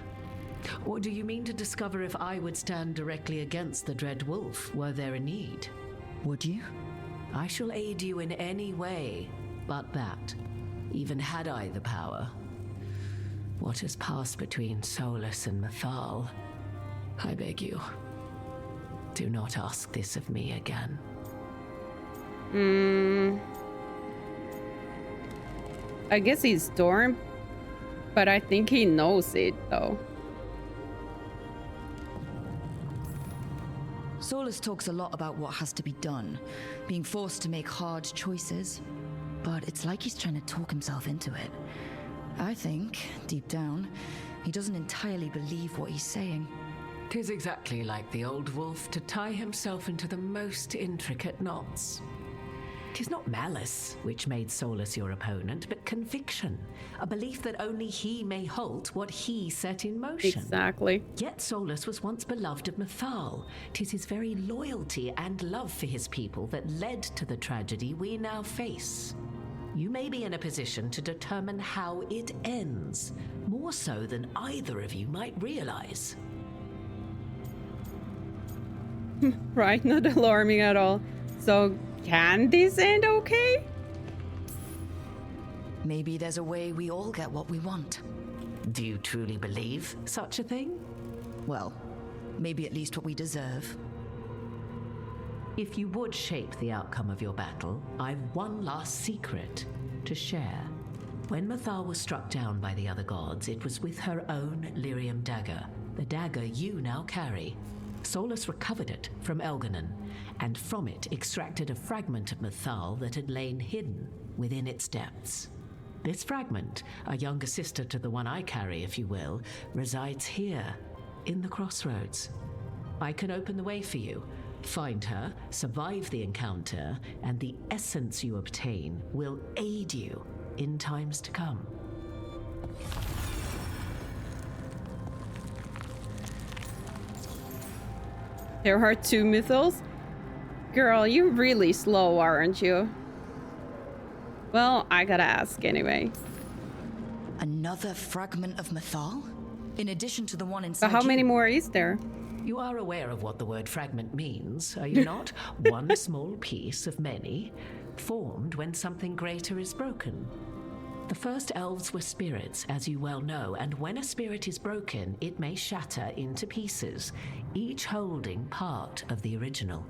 S3: Or do you mean to discover if I would stand directly against the Dread Wolf were there a need?
S7: Would you?
S3: I shall aid you in any way but that, even had I the power. What has passed between Solas and Mythal, I beg you, do not ask this of me again.
S1: I guess he's Storm, but I think he knows it though.
S7: Solas talks a lot about what has to be done, being forced to make hard choices. But it's like he's trying to talk himself into it. I think, deep down, he doesn't entirely believe what he's saying.
S3: 'Tis exactly like the old wolf to tie himself into the most intricate knots. 'Tis not malice which made Solas your opponent, but conviction, a belief that only he may halt what he set in motion.
S1: Exactly.
S3: Yet Solas was once beloved of Mythal. 'Tis his very loyalty and love for his people that led to the tragedy we now face. You may be in a position to determine how it ends, more so than either of you might realize.
S1: Right, not alarming at all. So, can this end okay?
S7: Maybe there's a way we all get what we want.
S3: Do you truly believe such a thing?
S7: Well, maybe at least what we deserve.
S3: If you would shape the outcome of your battle, I've one last secret to share. When Mythal was struck down by the other gods, it was with her own lyrium dagger, the dagger you now carry. Solas recovered it from Elganon, and from it extracted a fragment of Mythal that had lain hidden within its depths. This fragment, a younger sister to the one I carry, if you will, resides here, in the crossroads. I can open the way for you, Find her, survive the encounter, and the essence you obtain will aid you in times to come.
S1: There are 2 Mythals? Girl, you're really slow, aren't you? Well, I gotta ask anyway.
S7: Another fragment of Mythal? In addition to the one inside
S1: But how many more is there?
S3: You are aware of what the word fragment means, are you not? One small piece of many, formed when something greater is broken. The first elves were spirits, as you well know, and when a spirit is broken, it may shatter into pieces, each holding part of the original.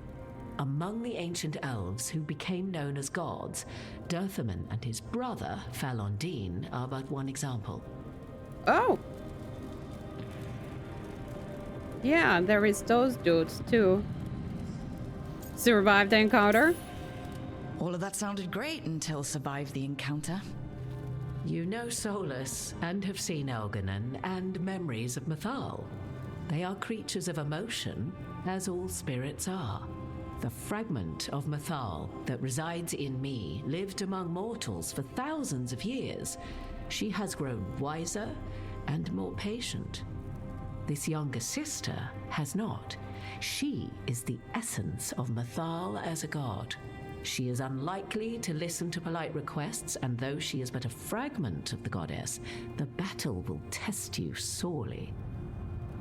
S3: Among the ancient elves who became known as gods, Dirthaman and his brother, Falondine, are but one example.
S1: Oh! Yeah, there is those dudes too. Survived the encounter?
S7: All of that sounded great until survived the encounter.
S3: You know Solas and have seen Elganon and memories of Mythal. They are creatures of emotion, as all spirits are. The fragment of Mythal that resides in me lived among mortals for thousands of years. She has grown wiser and more patient. This younger sister has not. She is the essence of Mythal as a god. She is unlikely to listen to polite requests, and though she is but a fragment of the goddess, the battle will test you sorely.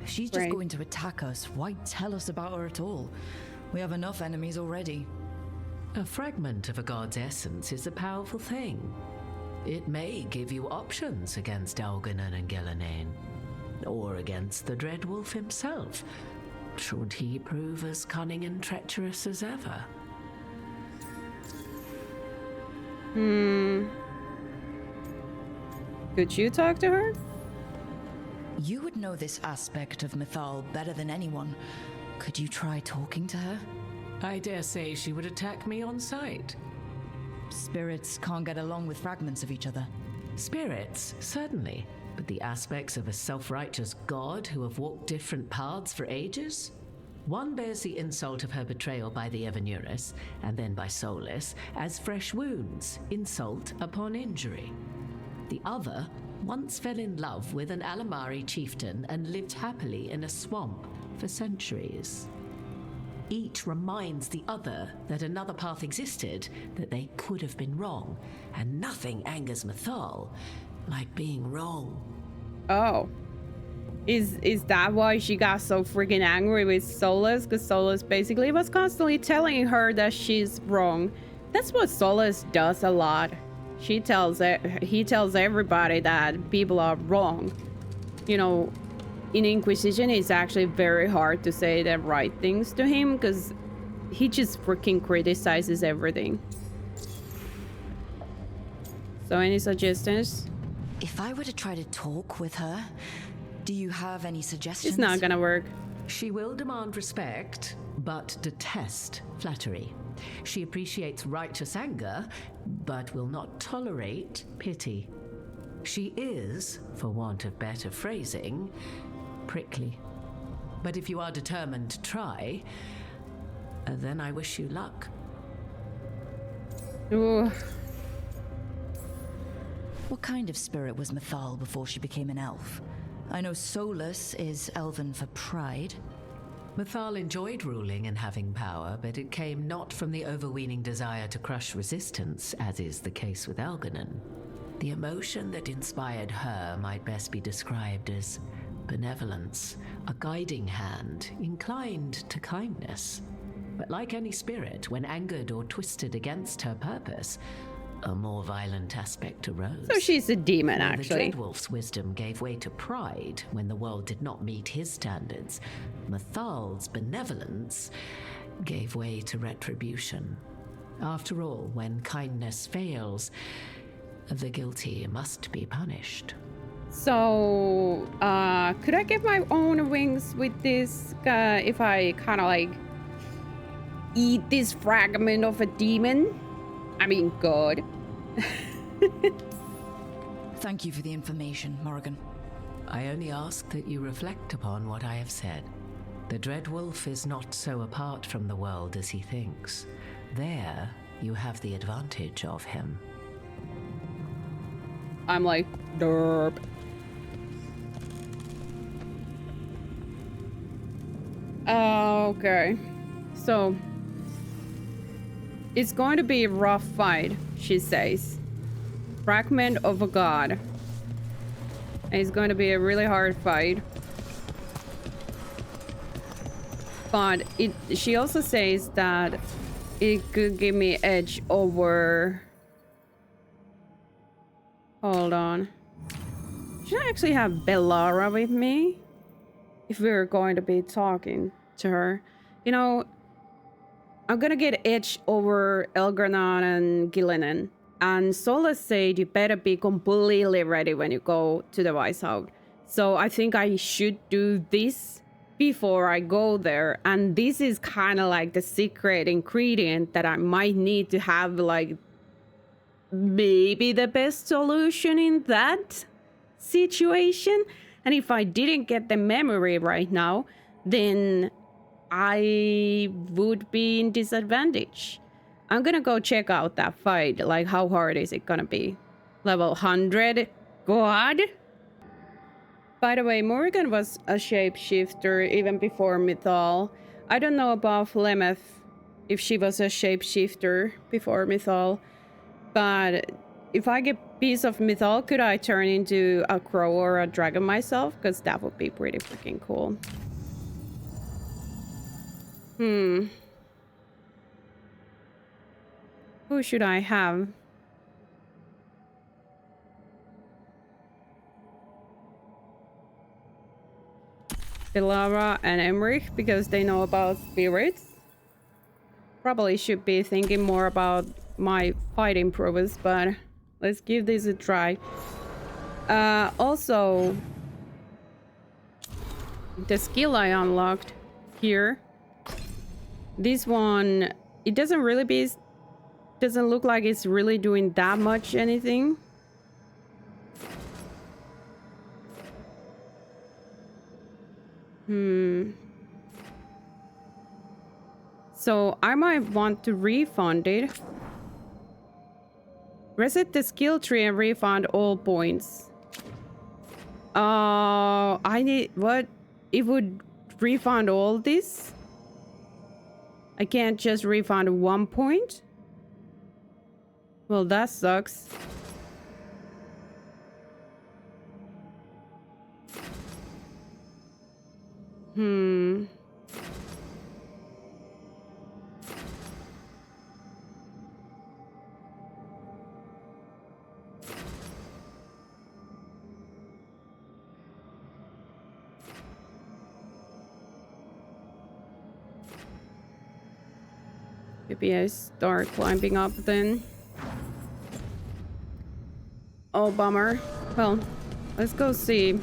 S7: If she's just going to attack us, why tell us about her at all? We have enough enemies already.
S3: A fragment of a god's essence is a powerful thing. It may give you options against Elganon and Gillenane, or against the Dread Wolf himself, should he prove as cunning and treacherous as ever.
S1: Could you talk to her?
S7: You would know this aspect of Mythal better than anyone. Could you try talking to her?
S3: I dare say she would attack me on sight.
S7: Spirits can't get along with fragments of each other.
S3: Spirits, certainly. But the aspects of a self-righteous god who have walked different paths for ages? One bears the insult of her betrayal by the Evanurus, and then by Solas, as fresh wounds, insult upon injury. The other once fell in love with an Alamari chieftain and lived happily in a swamp for centuries. Each reminds the other that another path existed, that they could have been wrong, and nothing angers Mythal like being wrong.
S1: Oh. Is that why she got so freaking angry with Solas? Because Solas basically was constantly telling her that she's wrong. That's what Solas does a lot. He tells everybody that people are wrong. You know, in Inquisition, it's actually very hard to say the right things to him because he just freaking criticizes everything. So any suggestions?
S7: If I were to try to talk with her, do you have any suggestions?
S1: It's not gonna work.
S3: She will demand respect, but detest flattery. She appreciates righteous anger, but will not tolerate pity. She is, for want of better phrasing, prickly. But if you are determined to try, then I wish you luck.
S1: Ooh.
S7: What kind of spirit was Mythal before she became an elf? I know Solas is elven for pride.
S3: Mythal enjoyed ruling and having power, but it came not from the overweening desire to crush resistance, as is the case with Elganon. The emotion that inspired her might best be described as benevolence, a guiding hand, inclined to kindness. But like any spirit, when angered or twisted against her purpose, a more violent aspect arose.
S1: So she's a demon,
S3: While
S1: actually.
S3: The Dreadwolf's wisdom gave way to pride when the world did not meet his standards. Mythal's benevolence gave way to retribution. After all, when kindness fails, the guilty must be punished.
S1: So, could I get my own wings with this if I kind of like eat this fragment of a demon? I mean, God.
S7: Thank you for the information, Morrigan.
S3: I only ask that you reflect upon what I have said. The Dreadwolf is not so apart from the world as he thinks. There, you have the advantage of him.
S1: I'm like, derp. Okay. So, it's going to be a rough fight, she says. Fragment of a god. And it's going to be a really hard fight. But she also says that it could give me edge over... Hold on. Should I actually have Bellara with me? If we're going to be talking to her. You know, I'm gonna get edge over Elgranon and Gillinan. And Solas said you better be completely ready when you go to the Weisshaupt. So I think I should do this before I go there. And this is kind of like the secret ingredient that I might need to have, like, maybe the best solution in that situation. And if I didn't get the memory right now, then I would be in disadvantage. I'm gonna go check out that fight. Like, how hard is it gonna be? Level 100? God? By the way, Morrigan was a shapeshifter even before Mythal. I don't know about Flemeth, if she was a shapeshifter before Mythal. But if I get a piece of Mythal, could I turn into a crow or a dragon myself? Because that would be pretty freaking cool. Who should I have? Bellara and Emmerich, because they know about spirits. Probably should be thinking more about my fighting prowess, but let's give this a try. Also, the skill I unlocked here, this one, it doesn't look like it's really doing that much anything. So I might want to refund it. Reset the skill tree and refund all points. I need... What? It would refund all this? I can't just refund 1 point? Well, that sucks. Maybe I start climbing up then. Oh, bummer. Well, let's go see.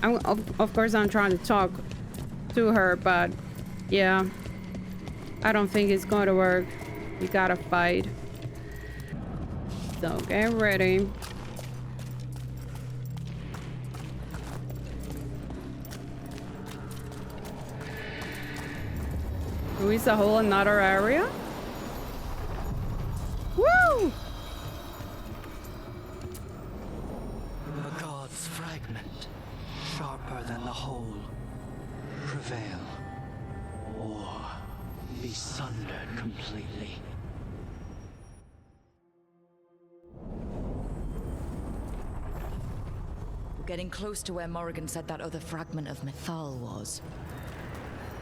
S1: Of course, I'm trying to talk to her, but yeah, I don't think it's going to work. You gotta fight. So get ready. Who is a whole another area? Woo!
S6: A god's fragment, sharper than the whole. Prevail, or be sundered completely.
S7: We're getting close to where Morrigan said that other fragment of Mythal was.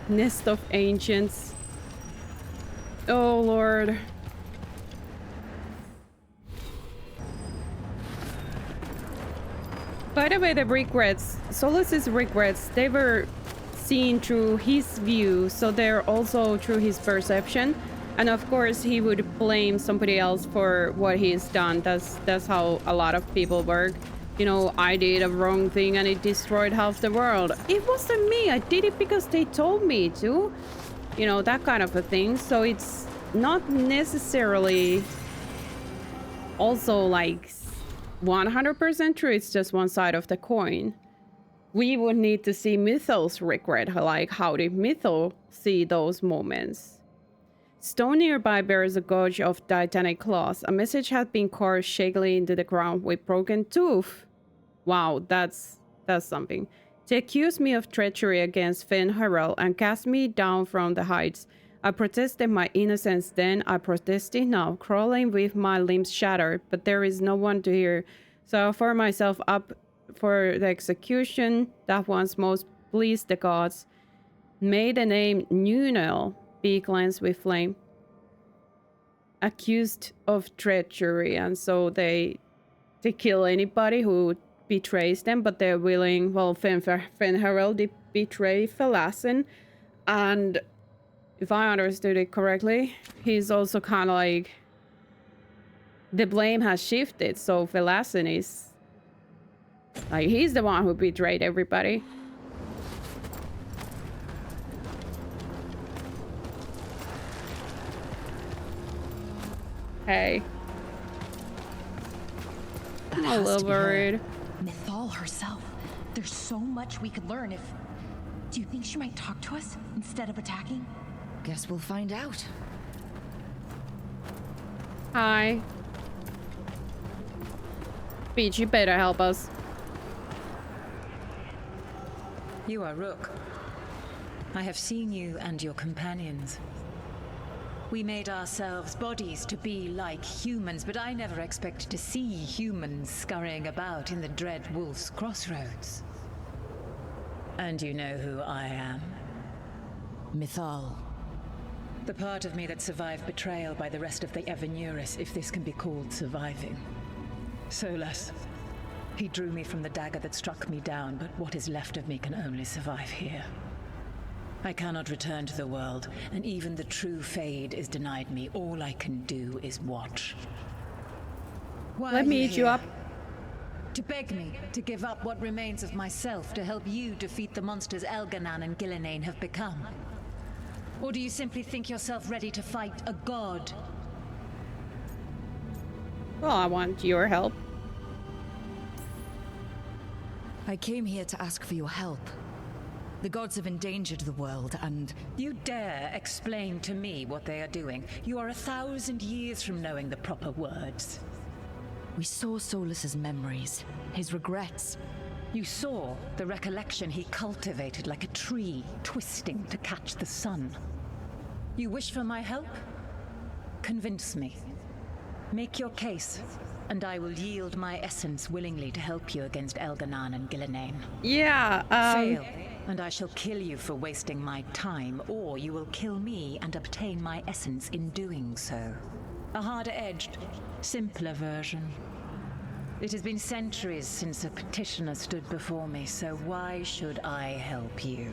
S1: Nest of Ancients. Oh, Lord. By the way, the regrets, Solas's regrets, they were seen through his view, so they're also through his perception. And of course, he would blame somebody else for what he's done. That's how a lot of people work. You know, I did a wrong thing and it destroyed half the world. It wasn't me. I did it because they told me to. You know, that kind of a thing. So it's not necessarily also like 100% true. It's just one side of the coin. We would need to see Mythal's regret. Like, how did Mythal see those moments? Stone nearby bears a gouge of titanic claws. A message had been carved shakily into the ground with broken tooth. Wow, that's something. They accused me of treachery against Fen'Harel and cast me down from the heights. I protested my innocence then, I protested now, crawling with my limbs shattered, but there is no one to hear. So I offer myself up for the execution that once most pleased the gods. May the name Nunel be cleansed with flame. Accused of treachery, and so they kill anybody who betrays them, but they're willing. Well, Fen'Harel did betray Felasin, and if I understood it correctly, he's also kind of like the blame has shifted, so Felasin is like he's the one who betrayed everybody. Hey. I'm a little worried.
S10: Mythal herself. There's so much we could learn if... Do you think she might talk to us instead of attacking?
S7: Guess we'll find out.
S1: Hi. Peach, you better help us.
S9: You are Rook. I have seen you and your companions. We made ourselves bodies to be like humans, but I never expected to see humans scurrying about in the Dread Wolf's crossroads. And you know who I am?
S7: Mythal.
S9: The part of me that survived betrayal by the rest of the Evanuris, if this can be called surviving. Solas. He drew me from the dagger that struck me down, but what is left of me can only survive here. I cannot return to the world, and even the true Fade is denied me. All I can do is watch. Why
S1: Let me eat you up.
S9: To beg me to give up what remains of myself to help you defeat the monsters Elganan and Gillenane have become? Or do you simply think yourself ready to fight a god?
S1: Well, I want your help.
S7: I came here to ask for your help. The gods have endangered the world, and...
S9: You dare explain to me what they are doing? You are 1,000 years from knowing the proper words.
S7: We saw Solas's memories, his regrets.
S9: You saw the recollection he cultivated like a tree, twisting to catch the sun. You wish for my help? Convince me. Make your case, and I will yield my essence willingly to help you against Elganan and Gillenane.
S1: Yeah,
S9: Fail, and I shall kill you for wasting my time, or you will kill me and obtain my essence in doing so. A harder-edged, simpler version. It has been centuries since a petitioner stood before me, so why should I help you?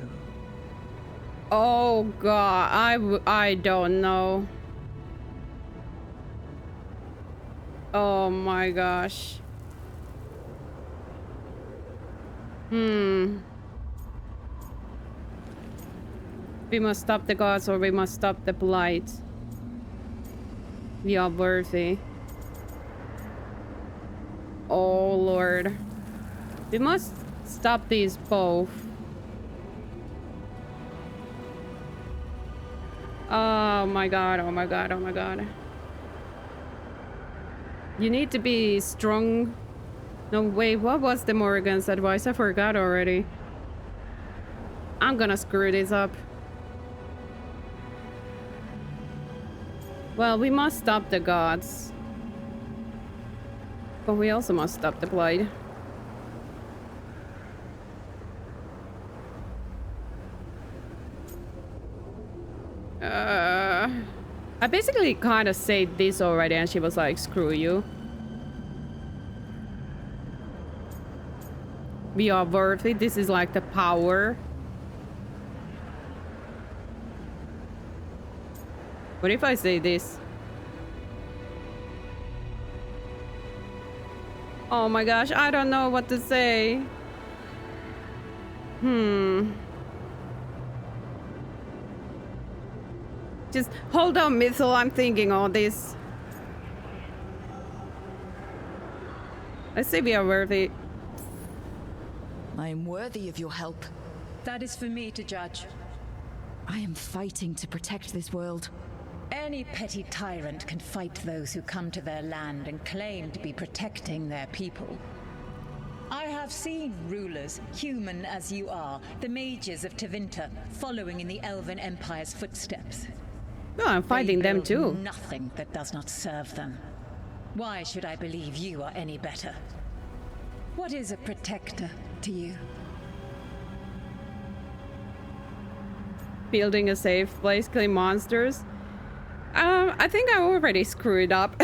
S1: Oh god, I don't know. Oh my gosh. We must stop the gods or we must stop the blight. We are worthy. Oh lord. We must stop these both. Oh my god, oh my god, oh my god. You need to be strong. No, wait, what was the Morrigan's advice? I forgot already. I'm gonna screw this up. Well, we must stop the gods. But we also must stop the blight. I basically kind of said this already and she was like, screw you. We are worthy. This is like the power. What if I say this? Oh my gosh, I don't know what to say. Just hold on, Mythal, I'm thinking all this. Let's say we are worthy.
S7: I am worthy of your help.
S9: That is for me to judge.
S7: I am fighting to protect this world.
S9: Any petty tyrant can fight those who come to their land and claim to be protecting their people. I have seen rulers, human as you are, the mages of Tevinter, following in the Elven Empire's footsteps.
S1: No, I'm fighting
S9: They
S1: them
S9: build
S1: too.
S9: nothing that does not serve them. Why should I believe you are any better? What is a protector to you?
S1: Building a safe place, killing monsters. I think I already screwed up.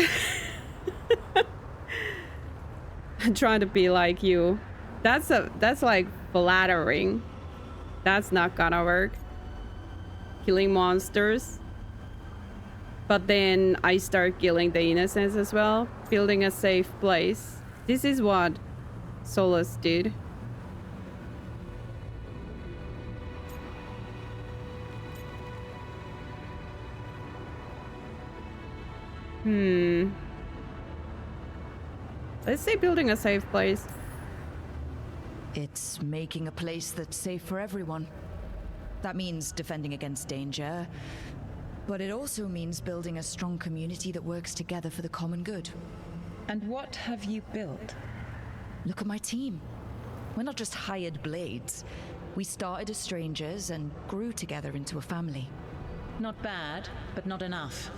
S1: I'm trying to be like you. That's like flattering. That's not gonna work. Killing monsters. But then I start killing the innocents as well. Building a safe place. This is what Solas did. Let's say building a safe place.
S7: It's making a place that's safe for everyone. That means defending against danger, but it also means building a strong community that works together for the common good.
S9: And what have you built?
S7: Look at my team. We're not just hired blades. We started as strangers and grew together into a family.
S9: Not bad, but not enough.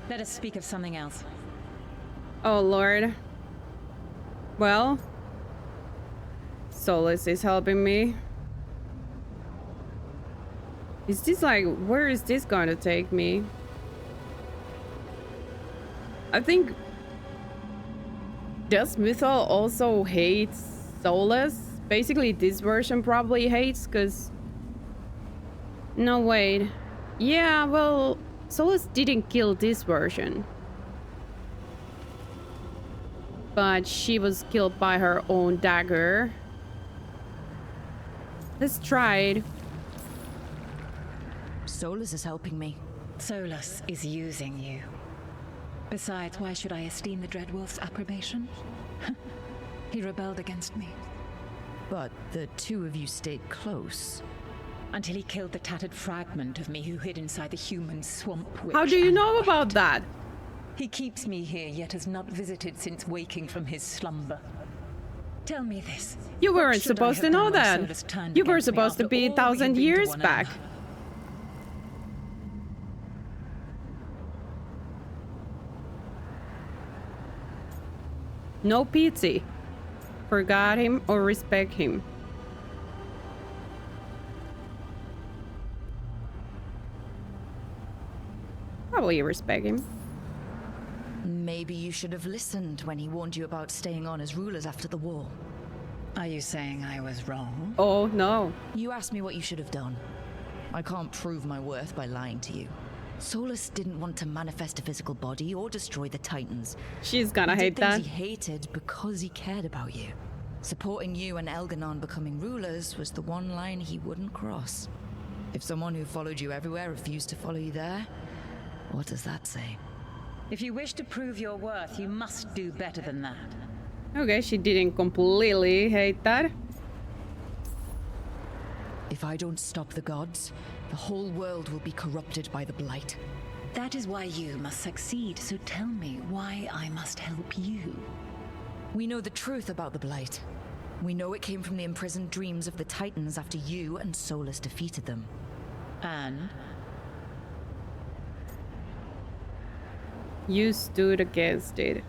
S9: Let us speak of something else.
S1: Oh lord. Well, Solas is helping me. Is this like, where is this going to take me? I think, does Mythal also hate Solas? Basically this version probably hates, because no wait, yeah, well, Solas didn't kill this version, but she was killed by her own dagger. Let's try it.
S7: Solas is helping me.
S9: Solas is using you. Besides, why should I esteem the Dreadwolf's approbation? He rebelled against me.
S7: But the two of you stayed close.
S9: Until he killed the tattered fragment of me who hid inside the human swamp witch.
S1: How do you know about that?
S9: He keeps me here, yet has not visited since waking from his slumber. Tell me this.
S1: You weren't supposed to know that. You were supposed to be 1,000 years back. No pity. Forgot him or respect him. Probably respect him.
S7: Maybe you should have listened when he warned you about staying on as rulers after the war.
S9: Are you saying I was wrong?
S1: Oh, no.
S7: You asked me what you should have done. I can't prove my worth by lying to you. Solas didn't want to manifest a physical body or destroy the Titans.
S1: She's gonna hate that.
S7: He hated because he cared about you. Supporting you and Elganon becoming rulers was the one line he wouldn't cross. If someone who followed you everywhere refused to follow you there, what does that say?
S9: If you wish to prove your worth, you must do better than that.
S1: Okay, she didn't completely hate that.
S7: If I don't stop the gods, the whole world will be corrupted by the Blight.
S9: That is why you must succeed, so tell me why I must help you.
S7: We know the truth about the Blight. We know it came from the imprisoned dreams of the Titans after you and Solas defeated them.
S9: And?
S1: You stood against it.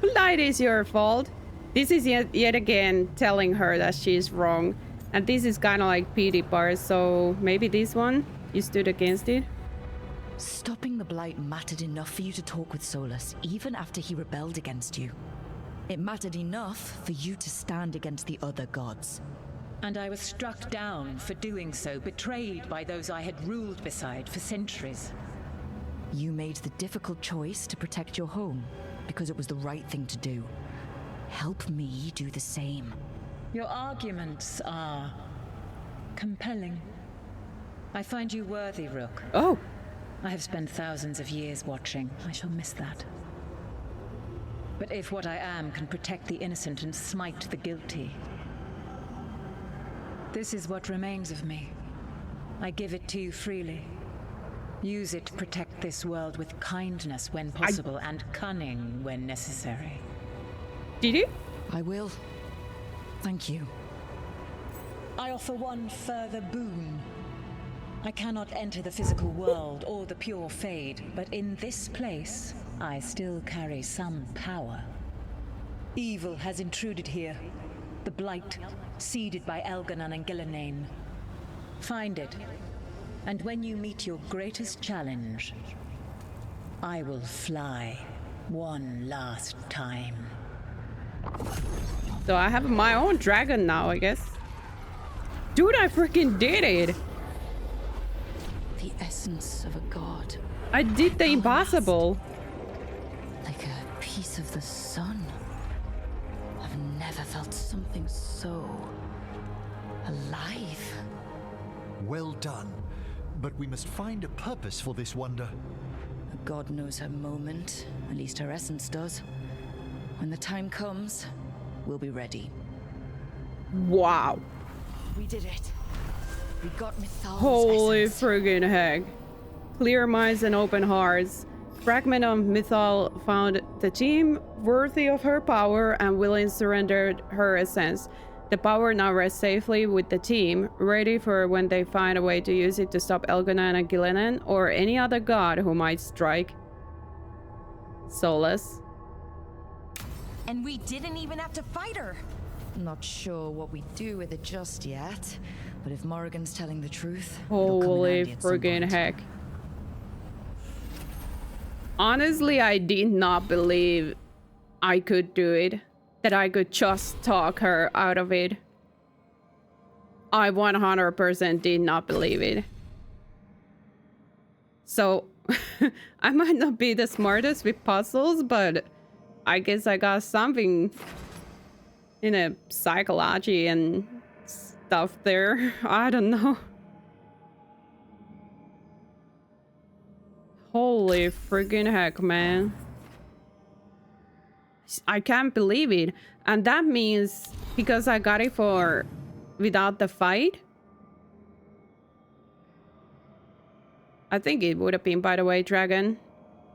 S1: Blight is your fault. This is yet again telling her that she's wrong. And this is kind of like pity part, so maybe this one, you stood against it?
S7: Stopping the Blight mattered enough for you to talk with Solas, even after he rebelled against you. It mattered enough for you to stand against the other gods.
S9: And I was struck down for doing so, betrayed by those I had ruled beside for centuries.
S7: You made the difficult choice to protect your home, because it was the right thing to do. Help me do the same.
S9: Your arguments are compelling. I find you worthy, Rook.
S1: Oh.
S9: I have spent thousands of years watching. I shall miss that. But if what I am can protect the innocent and smite the guilty, this is what remains of me. I give it to you freely. Use it to protect this world with kindness when possible and cunning when necessary.
S1: Did you?
S7: I will. Thank you.
S9: I offer one further boon. I cannot enter the physical world or the pure Fade, but in this place, I still carry some power. Evil has intruded here. The Blight, seeded by Elganon and Gillenane. Find it, and when you meet your greatest challenge, I will fly one last time.
S1: So I have my own dragon now, I guess. Dude, I freaking did it!
S7: The essence of a god.
S1: I did the impossible.
S7: Like a piece of the sun. I've never felt something so alive.
S12: Well done. But we must find a purpose for this wonder.
S7: A god knows her moment. At least her essence does. When the time comes, we'll be ready.
S1: Wow.
S7: We did it. We got Mythal's
S1: Holy
S7: essence.
S1: friggin' heck. Clear minds and open hearts. Fragment of Mythal found the team worthy of her power and willing surrendered her essence. The power now rests safely with the team, ready for when they find a way to use it to stop Elganon and Gillenane or any other god who might strike. Solas.
S10: And we didn't even have to fight her.
S7: Not sure what we do with it just yet, but if Morrigan's telling the truth,
S1: holy friggin' heck. Honestly, I did not believe I could do it. That I could just talk her out of it. I 100% did not believe it. So, I might not be the smartest with puzzles, but I guess I got something in a psychology and stuff there. I don't know. Holy friggin' heck, man. I can't believe it. And that means because I got it for without the fight. I think it would have been, by the way, dragon.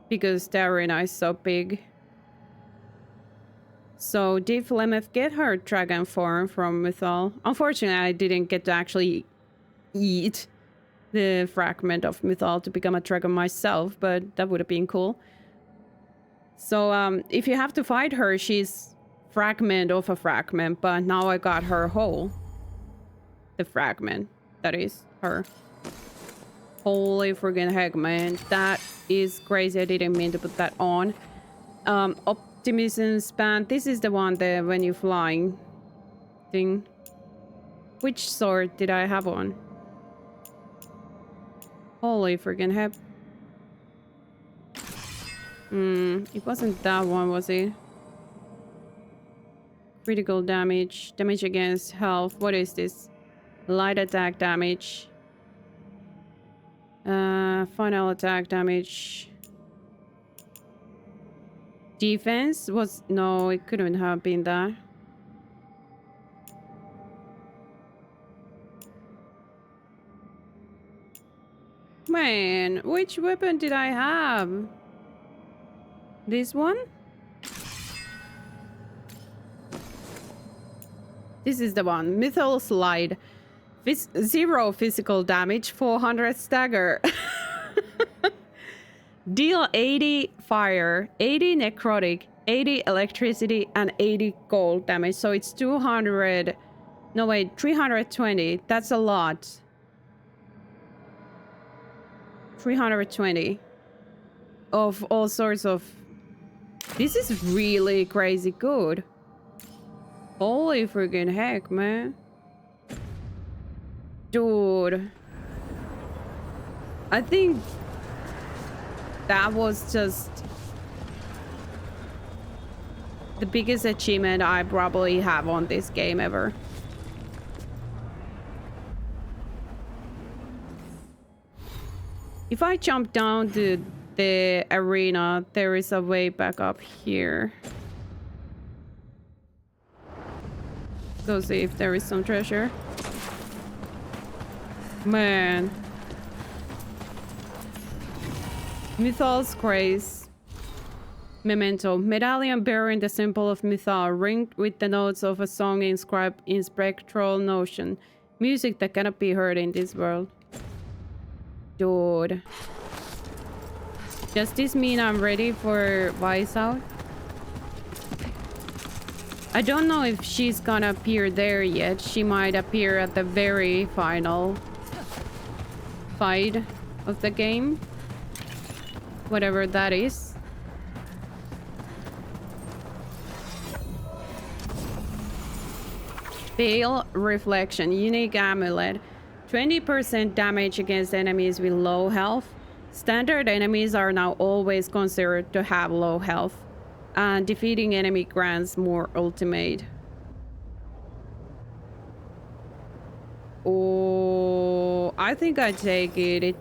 S1: Because the arena is so big. So did Flemeth get her dragon form from Mythal? Unfortunately, I didn't get to actually eat the fragment of Mythal to become a dragon myself, but that would have been cool. So if you have to fight her, she's fragment of a fragment, but now I got her whole. The fragment, that is her. Holy friggin' heck, man. That is crazy. I didn't mean to put that on. Optimism span. This is the one, the when you're flying thing. Which sword did I have on? Holy friggin' heck. It wasn't that one, was it? Critical damage. Damage against health. What is this? Light attack damage. Final attack damage. Defense was... No, it couldn't have been that. Man, which weapon did I have? This one? This is the one. Mythal Slide. 0 physical damage, 400 stagger. Deal 80 fire, 80 necrotic, 80 electricity, and 80 gold damage. So it's 200... No, wait, 320. That's a lot. 320. Of all sorts of... This is really crazy good. Holy friggin' heck, man. Dude. I think that was just the biggest achievement I probably have on this game ever. If I jump down to the arena, there is a way back up here. Go see if there is some treasure. Man. Mythal's Grace. Memento. Medallion bearing the symbol of Mythal, ringed with the notes of a song inscribed in spectral notion. Music that cannot be heard in this world. Dude. Does this mean I'm ready for Weisshaupt? I don't know if she's gonna appear there yet. She might appear at the very final fight of the game. Whatever that is. Veil Reflection. Unique amulet. 20% damage against enemies with low health. Standard enemies are now always considered to have low health. And defeating enemy grants more ultimate. Oh, I think I take it. It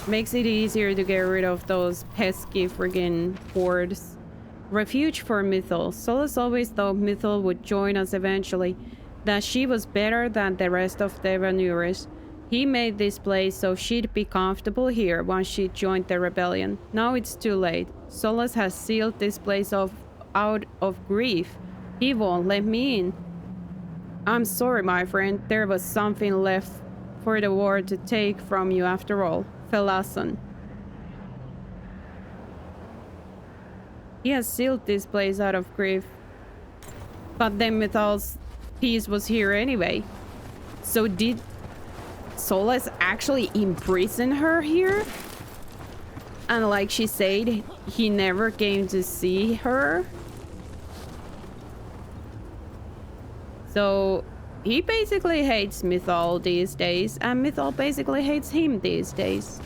S1: makes it easier to get rid of those pesky friggin' hordes. Refuge for Mythal. Solas always thought Mythal would join us eventually. That she was better than the rest of the Venuris. He made this place so she'd be comfortable here once she joined the rebellion. Now it's too late. Solas has sealed this place off out of grief. He won't let me in. I'm sorry, my friend. There was something left for the war to take from you after all. Felason. He has sealed this place out of grief. But then Mythal's piece was here anyway. So did Solas actually imprison her here? And like she said, he never came to see her? So he basically hates Mythal these days, and Mythal basically hates him these days.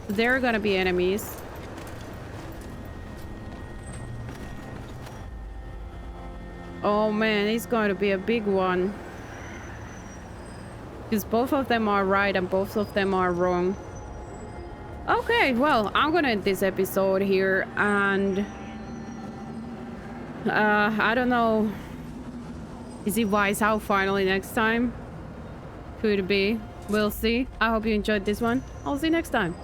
S1: There are gonna be enemies. Oh man, it's going to be a big one. Because both of them are right and both of them are wrong. Okay, well, I'm gonna end this episode here, and I don't know. Is it Weisshaupt finally next time? Could be. We'll see. I hope you enjoyed this one. I'll see you next time.